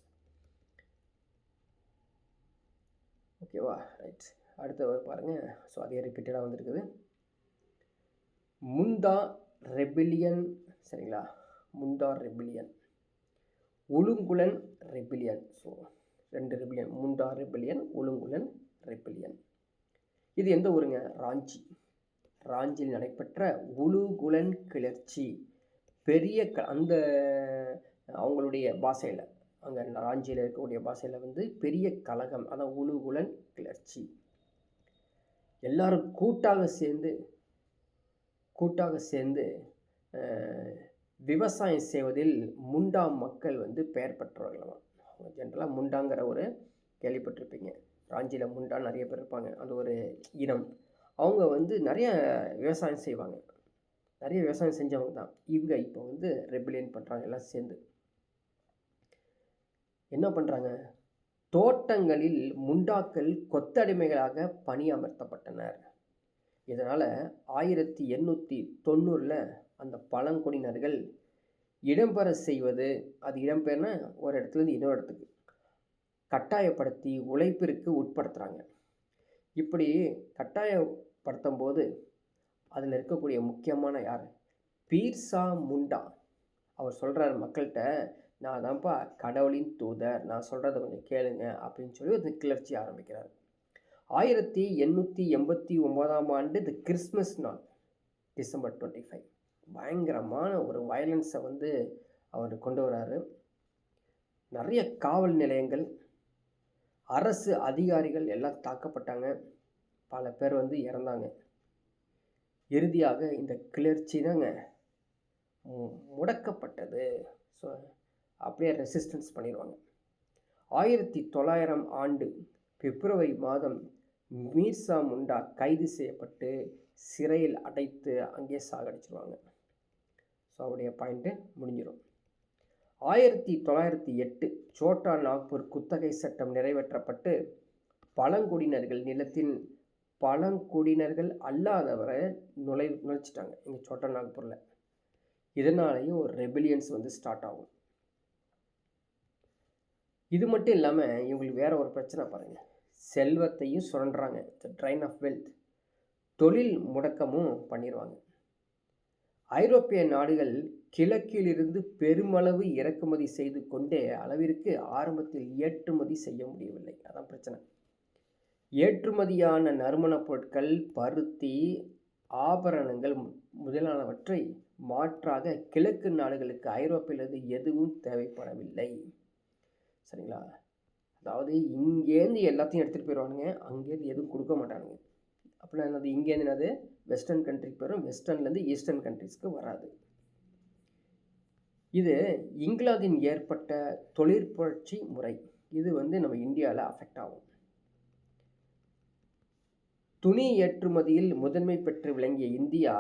ஓகேவா? ரைட், அடுத்த பாருங்கள். ஸோ அதே ரிப்பீட்டடாக வந்துருக்குது. முண்டா ரெபிலியன், சரிங்களா? முண்டா ரெபிலியன், உலுங்குலன் ரெபிலியன். ஸோ 2 ரெபிலியன், முண்டா ரெபிலியன், உலுங்குலன் ரெபிலியன். இது எந்த ஊருங்க? ராஞ்சி. ராஞ்சியில் நடைபெற்ற உலுகுலன் கிளர்ச்சி. பெரிய அந்த அவங்களுடைய பாஷையில், அங்கே ராஞ்சியில் இருக்கக்கூடிய பாஷையில் வந்து பெரிய கலகம், அதான் உலுகுலன் கிளர்ச்சி. எல்லாரும் கூட்டாக சேர்ந்து விவசாயம் செய்வதில் முண்டா மக்கள் வந்து பெயர் பெற்றவர்களாம். அவங்க ஜென்ரலாக முண்டாங்கிற ஒரு கேள்விப்பட்டிருப்பீங்க. ராஞ்சியில் முண்டா நிறைய பேர் இருப்பாங்க, அது ஒரு இனம். அவங்க வந்து நிறைய விவசாயம் செய்வாங்க, நிறைய விவசாயம் செஞ்சவங்க தான். இவங்க இப்போ வந்து ரெபிலியன் பண்ணுறாங்க. எல்லாம் சேர்ந்து என்ன பண்ணுறாங்க? தோட்டங்களில் முண்டாக்கள் கொத்தடிமைகளாக பணியமர்த்தப்பட்டனர். இதனால் 1890 அந்த பழங்குடியினர்கள் இடம்பெற செய்வது, அது இடம்பெயர்னா ஒரு இடத்துலேருந்து இன்னொரு இடத்துக்கு கட்டாயப்படுத்தி உழைப்பிற்கு உட்படுத்துகிறாங்க. இப்படி கட்டாயப்படுத்தும் போது அதில் இருக்கக்கூடிய முக்கியமான யார்? பீர்சா முண்டா. அவர் சொல்கிறார் மக்கள்கிட்ட, நான் தான்ப்பா கடவுளின் தூதர், நான் சொல்கிறத கொஞ்சம் கேளுங்க அப்படின்னு சொல்லி ஒரு கிளர்ச்சி ஆரம்பிக்கிறார். 1889 இந்த கிறிஸ்மஸ் நாள், டிசம்பர் 25, பயங்கரமான ஒரு வயலன்ஸை வந்து அவர் கொண்டு வராரு. நிறைய காவல் நிலையங்கள், அரசு அதிகாரிகள் எல்லாம் தாக்கப்பட்டாங்க, பல பேர் வந்து இறந்தாங்க. இறுதியாக இந்த கிளர்ச்சி தாங்க முடக்கப்பட்டது. ஸோ அப்படியே ரெசிஸ்டன்ஸ் பண்ணிடுவாங்க. 1900 பிப்ரவரி மாதம் மீர்சா முண்டா கைது செய்யப்பட்டு சிறையில் அடைத்து அங்கே சாகடிச்சிருவாங்க. ஸோ அவருடைய பாயிண்ட்டு முடிஞ்சிடும். 1908 சோட்டா நாக்பூர் குத்தகை சட்டம் நிறைவேற்றப்பட்டு பழங்குடியினர்கள் நிலத்தின் பழங்குடியினர்கள் அல்லாதவரை நுழைச்சிட்டாங்க இங்கே சோட்டா நாக்பூரில். இதனாலேயும் ஒரு ரெபிலியன்ஸ் வந்து ஸ்டார்ட் ஆகும். இது மட்டும் இல்லாமல் இவங்களுக்கு வேற ஒரு பிரச்சனை பாருங்கள், செல்வத்தையும் சுரண்டுறாங்க, ட்ரைன் ஆஃப் வெல்த். தொழில் முடக்கமும் பண்ணிடுவாங்க. ஐரோப்பிய நாடுகள் கிழக்கிலிருந்து பெருமளவு இறக்குமதி செய்து கொண்டே அளவிற்கு ஆரம்பத்தில் ஏற்றுமதி செய்ய முடியவில்லை. அதான் பிரச்சனை. ஏற்றுமதியான நறுமணப் பொருட்கள், பருத்தி, ஆபரணங்கள் முதலானவற்றை மாற்றாக கிழக்கு நாடுகளுக்கு ஐரோப்பியிலிருந்து எதுவும் தேவைப்படவில்லை. சரிங்களா? அதாவது இங்கேருந்து எல்லாத்தையும் எடுத்துகிட்டு போயிடுவானுங்க, அங்கேருந்து எதுவும் கொடுக்க மாட்டானுங்க. அப்படின்னா என்னது? இங்கேருந்து என்னது வெஸ்டர்ன் கண்ட்ரிக்கு போயிடும், வெஸ்டர்ன்லேருந்து ஈஸ்டர்ன் கண்ட்ரிஸ்க்கு வராது. இது இங்கிலாந்தின் ஏற்பட்ட தொழிற்புரட்சி முறை. இது வந்து நம்ம இந்தியாவில் அஃபெக்ட் ஆகும். துணி ஏற்றுமதியில் முதன்மை பெற்று விளங்கிய இந்தியா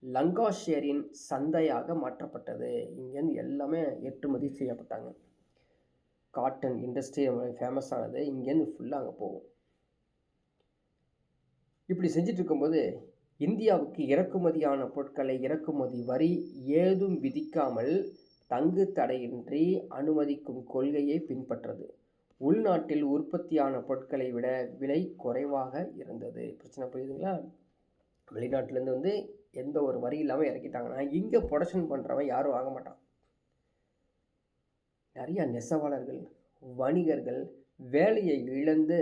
லங்காஷியரின் சந்தையாக மாற்றப்பட்டது. இங்கேருந்து எல்லாமே ஏற்றுமதி செய்யப்பட்டாங்க. காட்டன் இண்டஸ்ட்ரி ஃபேமஸ் ஆனது இங்கேருந்து ஃபுல்லாக அங்கே போகும். இப்படி செஞ்சுட்டு இருக்கும்போது இந்தியாவுக்கு இறக்குமதியான பொருட்களை இறக்குமதி வரி ஏதும் விதிக்காமல் தங்கு தடையின்றி அனுமதிக்கும் கொள்கையை பின்பற்றது. உள்நாட்டில் உற்பத்தியான பொருட்களை விட விலை குறைவாக இருந்தது. பிரச்சனை புரியுதுங்களா? வெளிநாட்டிலேருந்து வந்து எந்த ஒரு வரி இல்லாமல் இறக்கிட்டாங்கன்னா இங்கே ப்ரொடக்ஷன் பண்ணுறவன் யாரும் வாங்க மாட்டான். நிறைய நெசவாளர்கள், வணிகர்கள் வேலையை இழந்து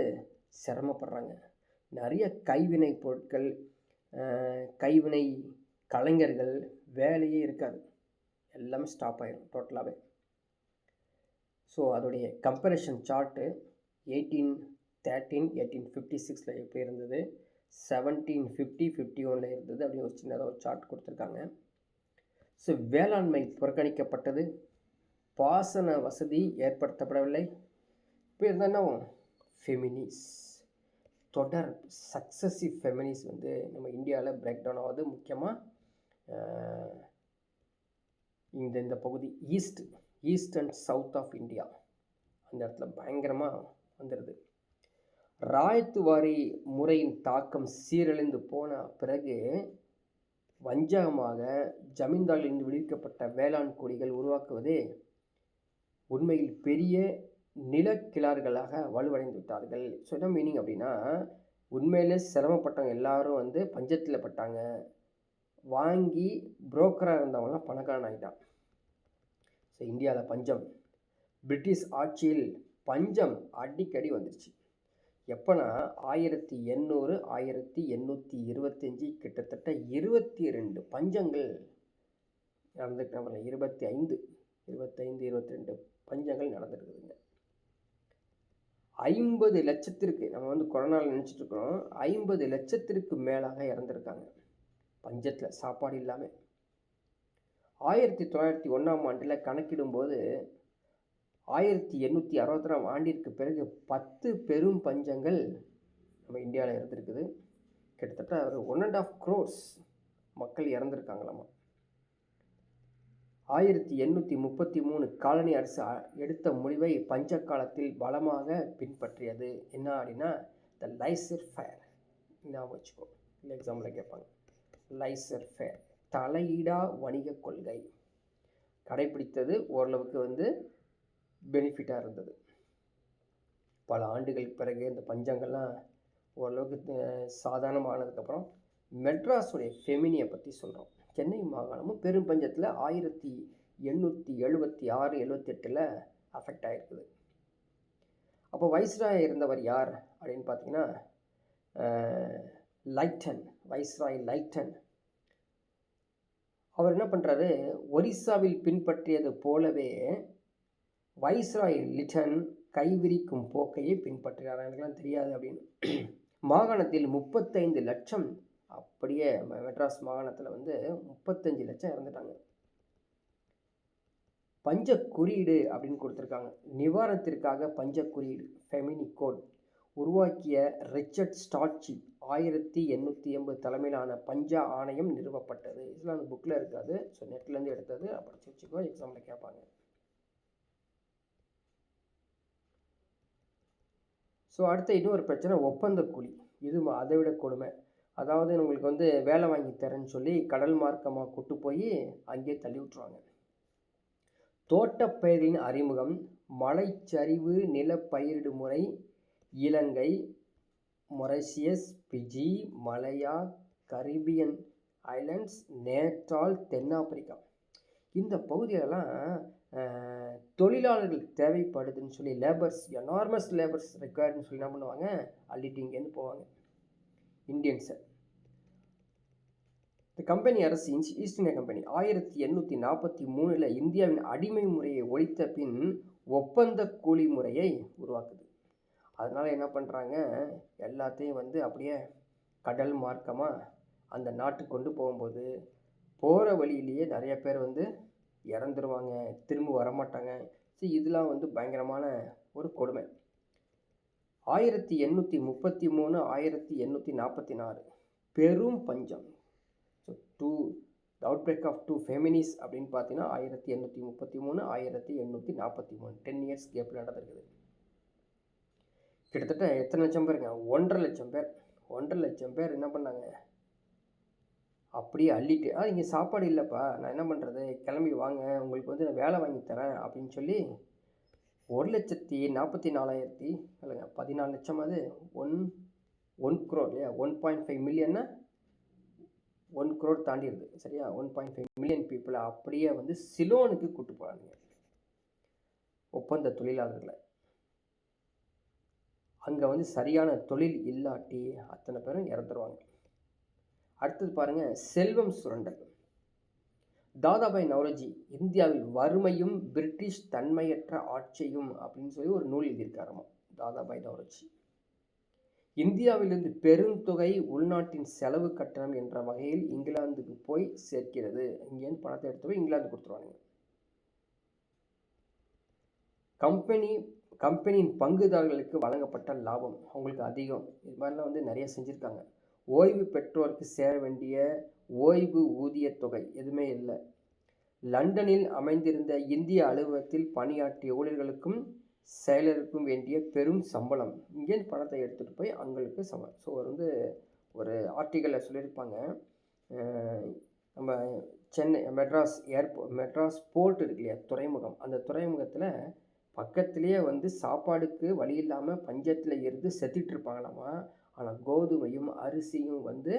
சிரமப்படுறாங்க. நிறைய கைவினை பொருட்கள், கைவினை கலைஞர்கள் வேலையே இருக்காது, எல்லாமே ஸ்டாப் ஆயிடும் டோட்டலாகவே. ஸோ அதோடைய கம்பேரிஷன் சார்ட்டு 1813 1856 எப்படி இருந்தது, 1750 51 இருந்தது அப்படின்னு ஒரு சின்னதாக ஒரு சார்ட் கொடுத்துருக்காங்க. ஸோ வேளாண்மை புறக்கணிக்கப்பட்டது, பாசன வசதி ஏற்படுத்தப்படவில்லை. இப்போ இருந்தால் என்ன ஃபெமினிஸ், தொடர் சக்ஸஸிவ் ஃபெமினிஸ் வந்து நம்ம இந்தியாவில் பிரேக் டவுன் ஆகுது. முக்கியமாக இந்த பகுதி east and south of India, அந்த இடத்துல பயங்கரமாக வந்துடுது. ராயத்துவாரி முறையின் தாக்கம் சீரழிந்து போன பிறகு வஞ்சகமாக ஜமீன்தாரிலிருந்து விடுவிக்கப்பட்ட வேளாண் குடிகள் உருவாக்குவதே உண்மையில் பெரிய நிலக்கிழார்களாக வலுவடைந்து விட்டார்கள். ஸோ என்ன மீனிங் அப்படின்னா, உண்மையிலே சிரமப்பட்டவங்க எல்லாரும் வந்து பஞ்சத்தில் பட்டாங்க, வாங்கி புரோக்கராக இருந்தவங்களாம் பணக்காரன் ஆகிட்டான். ஸோ இந்தியாவில் பஞ்சம், பிரிட்டிஷ் ஆட்சியில் பஞ்சம் அடிக்கடி வந்துருச்சு. எப்போனா 1800 1825 கிட்டத்தட்ட 22 பஞ்சங்கள் நடந்துக்கிட்ட 22 பஞ்சங்கள் நடந்துருக்குதுங்க. 50 லட்சத்திற்கு, நம்ம வந்து கொரோனாவில் நினச்சிட்டு இருக்கிறோம், 50 லட்சத்திற்கு மேலாக இறந்துருக்காங்க பஞ்சத்தில், சாப்பாடு இல்லாமல். 1901ஆம் ஆண்டில் கணக்கிடும்போது 1866ஆம் ஆண்டிற்கு பிறகு 10 பெரும் பஞ்சங்கள் நம்ம இந்தியாவில் இருந்திருக்குது. கிட்டத்தட்ட ஒரு 1.5 crores மக்கள் இறந்துருக்காங்களாமா. 1833 காலனி அரசு எடுத்த முடிவை பஞ்ச காலத்தில் பலமாக பின்பற்றியது. என்ன அப்படின்னா த லைசர் ஃபேர். ஞாபகம் வச்சுக்கோ, இல்லை எக்ஸாம்பிள் கேட்பாங்க. லைசர் ஃபேர், தலையிடா வணிக கொள்கை கடைபிடித்தது. ஓரளவுக்கு வந்து பெனிஃபிட்டாக இருந்தது. பல ஆண்டுகளுக்கு பிறகு இந்த பஞ்சங்கள்லாம் ஓரளவுக்கு சாதாரணமானதுக்கப்புறம் மெட்ராஸுடைய ஃபெமினியை பற்றி சொல்கிறோம். சென்னை மாகாணமும் பெரும் பஞ்சத்தில் 1876-78 அஃபெக்ட் ஆகிருக்குது. அப்போ வைஸ்ராய் இருந்தவர் யார் அப்படின்னு பார்த்தீங்கன்னா லைட்டன், வைஸ்ராய் லைட்டன். அவர் என்ன பண்ணுறாரு, ஒரிசாவில் பின்பற்றியது போலவே வைஸ்ராய் லிட்டன் கைவிரிக்கும் போக்கையை பின்பற்றுகிறார். எனக்குலாம் தெரியாது அப்படின்னு. மாகாணத்தில் 35 லட்சம், அப்படியே மெட்ராஸ் மாகாணத்தில் வந்து 35 லட்சம் இறந்துட்டாங்க. பஞ்ச குறியீடு அப்படின்னு கொடுத்துருக்காங்க. நிவாரணத்திற்காக பஞ்ச குறியீடு ஃபெமினி கோட் உருவாக்கிய ரிச்சர்ட் ஸ்டாட்சி 1880 தலைமையிலான பஞ்ச ஆணையம் நிறுவப்பட்டது. இதெல்லாம் அந்த புக்கில் இருக்காது. ஸோ நெட்லேருந்து எடுத்தது, படிச்சு வச்சுக்கோ, எக்ஸாமில் கேட்பாங்க. ஸோ அடுத்த இன்னொரு பிரச்சனை ஒப்பந்த கூலி. இது அதை விட கொடுமை. அதாவது உங்களுக்கு வந்து வேலை வாங்கி தரேன்னு சொல்லி கடல் மார்க்கமாக கூட்டு போய் அங்கேயே தள்ளி விட்டுருவாங்க. தோட்டப்பயிரின் அறிமுகம், மலைச்சரிவு நில பயிரிடு முறை, இலங்கை, மொரீஷியஸ், பிஜி, மலையா, கரீபியன் ஐலண்ட்ஸ், நேட்டால், தென்னாப்பிரிக்கா, இந்த பகுதிகளெல்லாம் தொழிலாளர்கள் தேவைப்படுதுன்னு சொல்லி லேபர்ஸ், எனார்மஸ் லேபர்ஸ் ரெக்வயர்டுன்னு சொல்லி என்ன பண்ணுவாங்க, அள்ளிட்டு இங்கேருந்து போவாங்க இந்தியன்ஸை. இந்த கம்பெனி அரசு ஈஸ்ட் இந்தியா கம்பெனி 1843 இந்தியாவின் அடிமை முறையை ஒழித்த பின் ஒப்பந்த கூலி முறையை உருவாக்குது. அதனால் என்ன பண்ணுறாங்க, எல்லாத்தையும் வந்து அப்படியே கடல் மார்க்கமாக அந்த நாட்டுக்கு கொண்டு போகும்போது போகிற வழியிலேயே நிறைய பேர் வந்து இறந்துருவாங்க, திரும்ப வரமாட்டாங்க. ஸோ இதெல்லாம் வந்து பயங்கரமான ஒரு கொடுமை. 1833 1844 பெரும் பஞ்சம். So outbreak of 2 famines அப்படின்னு பார்த்தீங்கன்னா 1833 1843 10 இயர்ஸ் கேப்பில் நடந்திருக்குது. கிட்டத்தட்ட எத்தனை லட்சம் பேருங்க, 1.5 லட்சம் பேர். 1.5 லட்சம் பேர் என்ன பண்ணாங்க, அப்படியே அள்ளிட்டு, இங்கே சாப்பாடு இல்லைப்பா, நான் என்ன பண்ணுறது, கிளம்பி வாங்க, உங்களுக்கு வந்து நான் வேலை வாங்கி தரேன் அப்படின்னு சொல்லி 1,44,000 இல்லைங்க 14 லட்சம், அது 1 crore இல்லையா, 1.5 மில்லியன்னா 1 crore தாண்டிடுது சரியா. 1.5 மில்லியன் பீப்புளை அப்படியே வந்து சிலோனுக்கு கூட்டு போகிறாங்க ஒப்பந்த தொழிலாளர்களை. அங்கே வந்து சரியான தொழில் இல்லாட்டி அத்தனை பேரும் இறந்துருவாங்க. அடுத்தது பாருங்க, செல்வம் சுரண்டல். தாதாபாய் நௌரோஜி இந்தியாவில் வறுமையும் பிரிட்டிஷ் தன்மையற்ற ஆட்சியும் அப்படின்னு சொல்லி ஒரு நூல் எழுதியிருக்காராமா தாதாபாய் நௌரோஜி. இந்தியாவிலிருந்து பெருந்தொகை உள்நாட்டின் செலவு கட்டணம் என்ற வகையில் இங்கிலாந்துக்கு போய் சேர்க்கிறது. இங்கேருந்து பணத்தை எடுத்து போய் இங்கிலாந்து கொடுத்துருவாங்க. கம்பெனியின் பங்குதாரர்களுக்கு வழங்கப்பட்ட லாபம் அவங்களுக்கு அதிகம். இது மாதிரிலாம் வந்து நிறைய செஞ்சுருக்காங்க. ஓய்வு பெற்றோருக்கு சேர வேண்டிய ஓய்வு ஊதிய தொகை எதுவுமே இல்லை. லண்டனில் அமைந்திருந்த இந்திய அலுவலகத்தில் பணியாற்றிய ஊழியர்களுக்கும் செயலருக்கும் வேண்டிய பெரும் சம்பளம், இங்கேருந்து பணத்தை எடுத்துகிட்டு போய் அவங்களுக்கு சம்பளம். ஸோ வந்து ஒரு ஆர்டிக்கலில் சொல்லியிருப்பாங்க, நம்ம சென்னை மெட்ராஸ் போர்ட் இருக்கு இல்லையா, துறைமுகம், அந்த துறைமுகத்தில் பக்கத்துலேயே வந்து சாப்பாடுக்கு வழி இல்லாமல் பஞ்சத்தில் இருந்து செத்துட்டு இருப்பாங்களாமா. ஆனால் கோதுமையும் அரிசியும் வந்து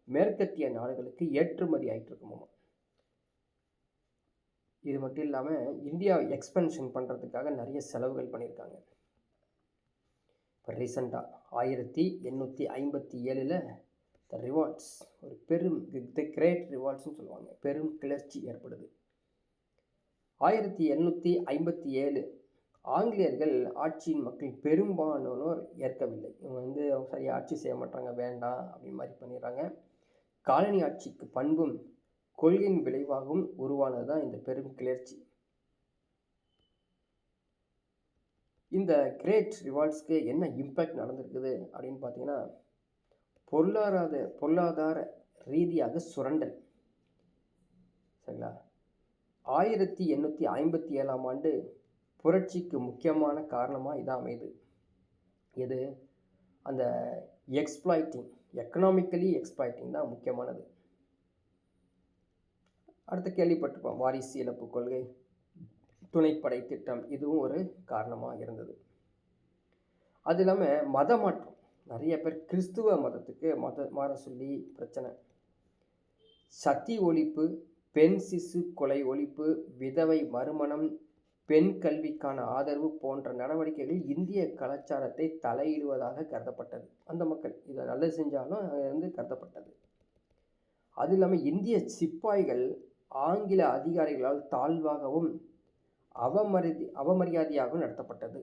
மேற்கத்திய நாடுகளுக்கு ஏற்றுமதி ஆகிட்டு இருக்குமாம். இது மட்டும் இல்லாமல் இந்தியா எக்ஸ்பென்ஷன் பண்ணுறதுக்காக நிறைய செலவுகள் பண்ணியிருக்காங்க. இப்போ ரீசெண்டாக 1857 த ரிவால்ட்ஸ், ஒரு பெரும் தி கிரேட் ரிவால்ட்ஸ்னு சொல்லுவாங்க, பெரும் கிளர்ச்சி ஏற்படுது. 1857 ஆங்கிலேயர்கள் ஆட்சியின் மக்கள் பெரும்பாலானோர் ஏற்கவில்லை. இவங்க வந்து சரியாக ஆட்சி செய்ய மாட்டாங்க, வேண்டாம் அப்படி மாதிரி பண்ணிடுறாங்க. காலனி ஆட்சிக்கு பண்பும் கொள்கையின் விளைவாகவும் உருவானது தான் இந்த பெரும் கிளர்ச்சி. இந்த கிரேட் ரிவால்ட்ஸ்க்கு என்ன இம்பேக்ட் நடந்திருக்குது அப்படின்னு பார்த்தீங்கன்னா, பொருளாதார ரீதியாக சுரண்டல். சரிங்களா? 1857 ஆண்டு புரட்சிக்கு முக்கியமான காரணமாக இதான் அமையுது. இது அந்த எக்கனாமிக்கலி எக்ஸ்ப்ளாய்டிங் தான் முக்கியமானது. அடுத்து கேள்விப்பட்டிருப்போம், வாரிசு இழப்பு கொள்கை, துணைப்படை திட்டம், இதுவும் ஒரு காரணமாக இருந்தது. அது இல்லாமல் மத மாற்றம், நிறைய பேர் கிறிஸ்துவ மதத்துக்கு மாற சொல்லி பிரச்சனை. சதி ஒழிப்பு, பெண் சிசு கொலை ஒழிப்பு, விதவை மறுமணம், பெண் கல்விக்கான ஆதரவு போன்ற நடவடிக்கைகள் இந்திய கலாச்சாரத்தை தலையிடுவதாக கருதப்பட்டது. அந்த மக்கள் இதை நல்லது செஞ்சாலும் அது வந்து கருதப்பட்டது. அது இல்லாமல் இந்திய சிப்பாய்கள் ஆங்கில அதிகாரிகளால் தாழ்வாகவும் அவமரியாதையாகவும் நடத்தப்பட்டது.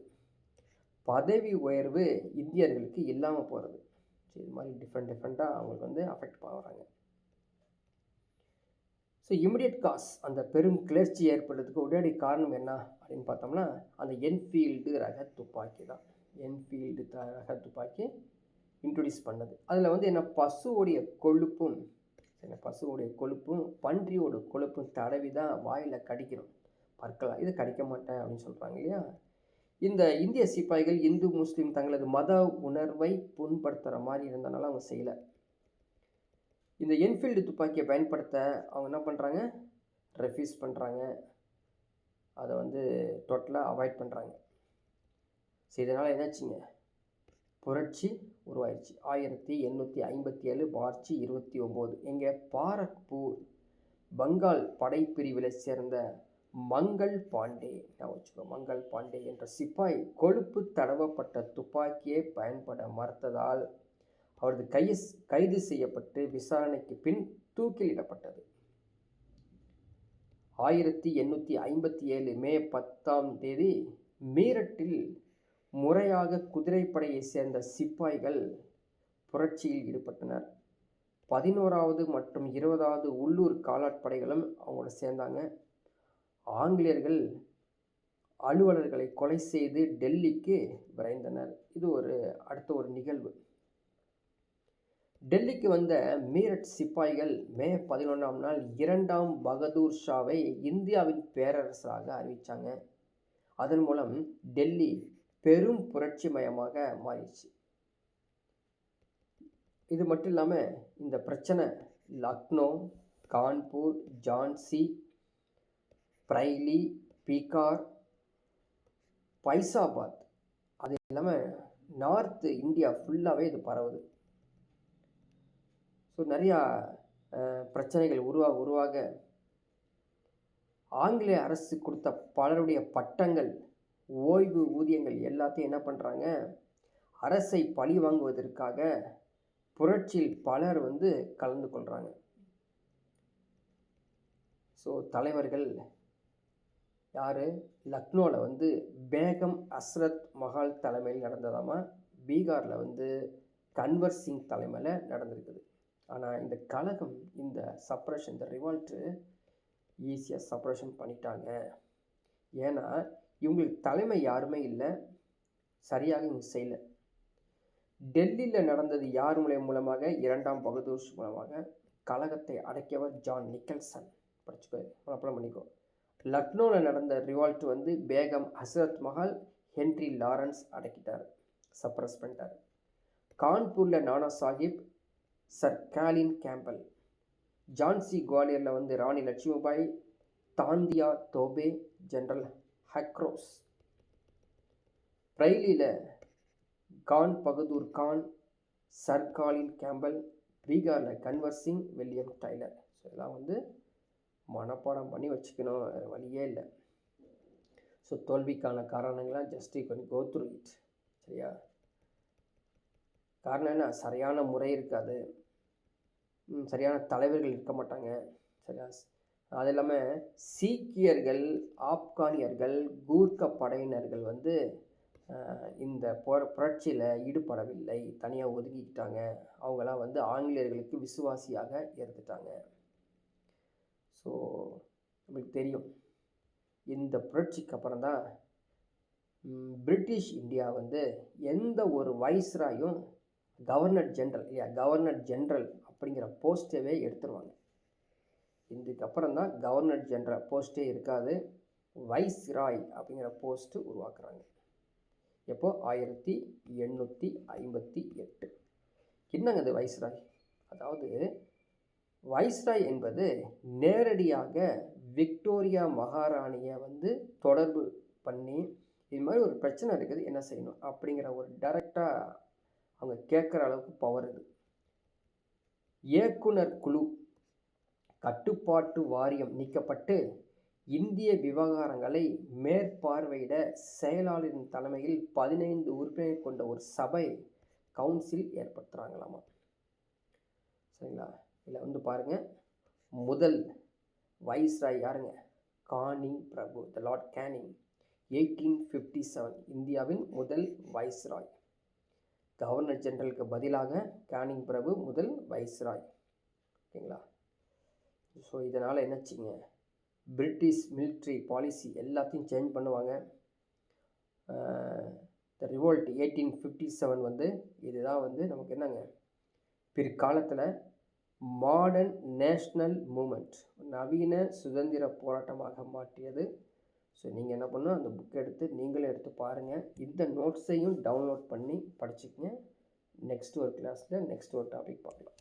பதவி உயர்வு இந்தியர்களுக்கு இல்லாமல் போகிறது. இது மாதிரி டிஃப்ரெண்ட்டாக அவங்களுக்கு வந்து அஃபெக்ட் பண்ணுறாங்க. ஸோ இமிடியட் காஸ், அந்த பெரும் கிளர்ச்சி ஏற்படுறதுக்கு உடனடி காரணம் என்ன அப்படின்னு பார்த்தோம்னா, அந்த என்ஃபீல்டு ரக துப்பாக்கி தான். என்ஃபீல்டு ரக துப்பாக்கி இன்ட்ரடியூஸ் பண்ணது. அதில் வந்து என்ன, பசுவோடைய கொழுப்பும் பன்றியோட கொழுப்பும் தடவி தான் வாயில் கடிக்கிறோம், பற்கலாம். இது கடிக்க மாட்டேன் அப்படின்னு சொல்கிறாங்க இல்லையா? இந்த இந்திய சிப்பாய்கள் இந்து முஸ்லீம் தங்களது மத உணர்வை புண்படுத்துகிற மாதிரி இருந்தனால அவங்க செய்யலை. இந்த என்ஃபீல்டு துப்பாக்கியை பயன்படுத்த அவங்க என்ன பண்ணுறாங்க, ரெஃப்யூஸ் பண்ணுறாங்க, அதை வந்து டோட்டலாக அவாய்ட் பண்ணுறாங்க. ஸோ இதனால் என்னாச்சுங்க, புரட்சி உருவாயிடுச்சு. 1857 மார்ச் 29 எங்கே, பாரக்பூர் பங்கால் படைப்பிரிவில் சேர்ந்த மங்கள் பாண்டே என்ற சிப்பாய் கொழுப்பு தடவப்பட்ட துப்பாக்கியை பயன்பட மறுத்ததால் அவரது கைது செய்யப்பட்டு விசாரணைக்கு பின் தூக்கிலிடப்பட்டது. 1857 மே 10 மீரட்டில் முறையாக குதிரைப்படையை சேர்ந்த சிப்பாய்கள் புரட்சியில் ஈடுபட்டனர். 11வது மற்றும் 20வது உள்ளூர் காலாட்படைகளும் அவங்களோட சேர்ந்தாங்க. ஆங்கிலேயர்கள் அலுவலர்களை கொலை செய்து டெல்லிக்கு விரைந்தனர். இது அடுத்த ஒரு நிகழ்வு. டெல்லிக்கு வந்த மீரட் சிப்பாய்கள் மே 11 2ஆம் பகதூர் ஷாவை இந்தியாவின் பேரரசராக அறிவித்தாங்க. அதன் மூலம் டெல்லி பெரும் புரட்சி மயமாக மாறிடுச்சு. இது மட்டும் இல்லாமல் இந்த பிரச்சனை லக்னோ, கான்பூர், ஜான்சி, பிரைலி, பீகார், பைசாபாத், அது இல்லாமல் நார்த் இந்தியா ஃபுல்லாகவே இது பரவுது. ஸோ நிறையா பிரச்சனைகள் உருவாக ஆங்கிலேய அரசு கொடுத்த பலருடைய பட்டங்கள், ஓய்வு ஊதியங்கள் எல்லாத்தையும் என்ன பண்ணுறாங்க, அரசை பழி வாங்குவதற்காக புரட்சியில் பலர் வந்து கலந்து கொள்கிறாங்க. ஸோ தலைவர்கள் யார், லக்னோவில் வந்து பேகம் ஹஸ்ரத் மஹால் தலைமையில் நடந்ததாமா, பீகாரில் வந்து கன்வர் சிங் தலைமையில் நடந்திருக்குது. ஆனால் இந்த கலகம், இந்த சப்ரேஷன், இந்த ரிவால்ட்டு ஈஸியாக சப்ரேஷன் பண்ணிட்டாங்க. ஏன்னா இவங்களுக்கு தலைமை யாருமே இல்லை, சரியாக இவங்க செய்யலை. டெல்லியில் நடந்தது யார் மூலமாக, 2ஆம் பகதூர் மூலமாக. கலகத்தை அடக்கியவர் ஜான் நிக்கல்சன், படிச்சுக்கோ, அப்ளை பண்ணிக்கோ. லக்னோவில் நடந்த ரிவால்ட் வந்து பேகம் ஹஸ்ரத் மஹால், ஹென்ரி லாரன்ஸ் அடக்கிட்டார், சப்ரஸ் பண்ணிட்டார். கான்பூரில் Nana Sahib, Sir Colin Campbell. Jhansi குவாலியரில் வந்து ராணி லட்சுமிபாய், தாந்தியா தோபே, ஜெனரல் ஹக்ரோஸ். பிரைலியில் Khan Bahadur Khan, Sir Colin Campbell, பீகாரில் கன்வர்சிங் வில்லியம் டைலர். ஸோ இதெல்லாம் வந்து மனப்பாடம் பண்ணி வச்சுக்கணும், வேறு வழியே இல்லை. ஸோ தோல்விக்கான காரணங்கள்லாம் just you can go through it. சரியா? காரணம் என்ன? சரியான முறை இருக்காது, சரியான தலைவர்கள் இருக்க மாட்டாங்க. சரியா? அது இல்லாமல் சீக்கியர்கள், ஆப்கானியர்கள், கூர்க்க படையினர்கள் வந்து இந்த புரட்சியில் ஈடுபடவில்லை, தனியாக ஒதுங்கிக்கிட்டாங்க. அவங்களாம் வந்து ஆங்கிலேயர்களுக்கு விசுவாசியாக இருந்துட்டாங்க. ஸோ நம்மளுக்கு தெரியும், இந்த புரட்சிக்கு அப்புறம் தான் பிரிட்டிஷ் இந்தியா வந்து எந்த ஒரு வைஸ்ராயும் கவர்னர் ஜென்ரல் இல்லையா, கவர்னர் ஜென்ரல் அப்படிங்கிற போஸ்ட்டவே எடுத்துருவாங்க. இதுக்கப்புறம் தான் கவர்னர் ஜென்ரல் போஸ்ட்டே இருக்காது, வைஸ்ராய் அப்படிங்கிற போஸ்ட்டு உருவாக்குறாங்க. எப்போ? 1858. என்னங்க இது வைஸ்ராய்? அதாவது வைஸ்ராய் என்பது நேரடியாக விக்டோரியா மகாராணியை வந்து தொடர்பு பண்ணி இது மாதிரி ஒரு பிரச்சனை இருக்குது, என்ன செய்யணும் அப்படிங்கிற ஒரு டைரெக்டாக அவங்க கேட்குற அளவுக்கு பவர் இது. இயக்குனர் குழு கட்டுப்பாட்டு வாரியம் நீக்கப்பட்டு இந்திய விவகாரங்களை மேற்பார்வையிட செயலாளரின் தலைமையில் 15 உறுப்பினர் கொண்ட ஒரு சபை கவுன்சில் ஏற்படுத்துகிறாங்களாமா. சரிங்களா? இதில் வந்து பாருங்கள், முதல் வைஸ்ராய் யாருங்க? கானிங் பிரபு, த லார்ட் கேனிங். 1857 இந்தியாவின் முதல் வைஸ்ராய். கவர்னர் ஜெனரலுக்கு பதிலாக கேனிங் பிரபு முதல் வைஸ்ராய். ஓகேங்களா? ஸோ இதனால் என்னச்சிங்க, பிரிட்டிஷ் மிலிட்ரி பாலிசி எல்லாத்தையும் சேஞ்ச் பண்ணுவாங்க. த ரிவோல்ட் 1857 வந்து இதுதான் வந்து நமக்கு என்னங்க, பிற்காலத்தில் மாடர்ன் நேஷ்னல் மூமெண்ட், நவீன சுதந்திர போராட்டமாக மாற்றியது. ஸோ நீங்கள் என்ன பண்ணணும், அந்த புக் எடுத்து நீங்களே எடுத்து பாருங்கள். இந்த நோட்ஸையும் டவுன்லோட் பண்ணி படிச்சுக்கங்க. நெக்ஸ்ட் ஒரு கிளாஸில் நெக்ஸ்ட் ஒரு டாபிக் பார்க்கலாம்.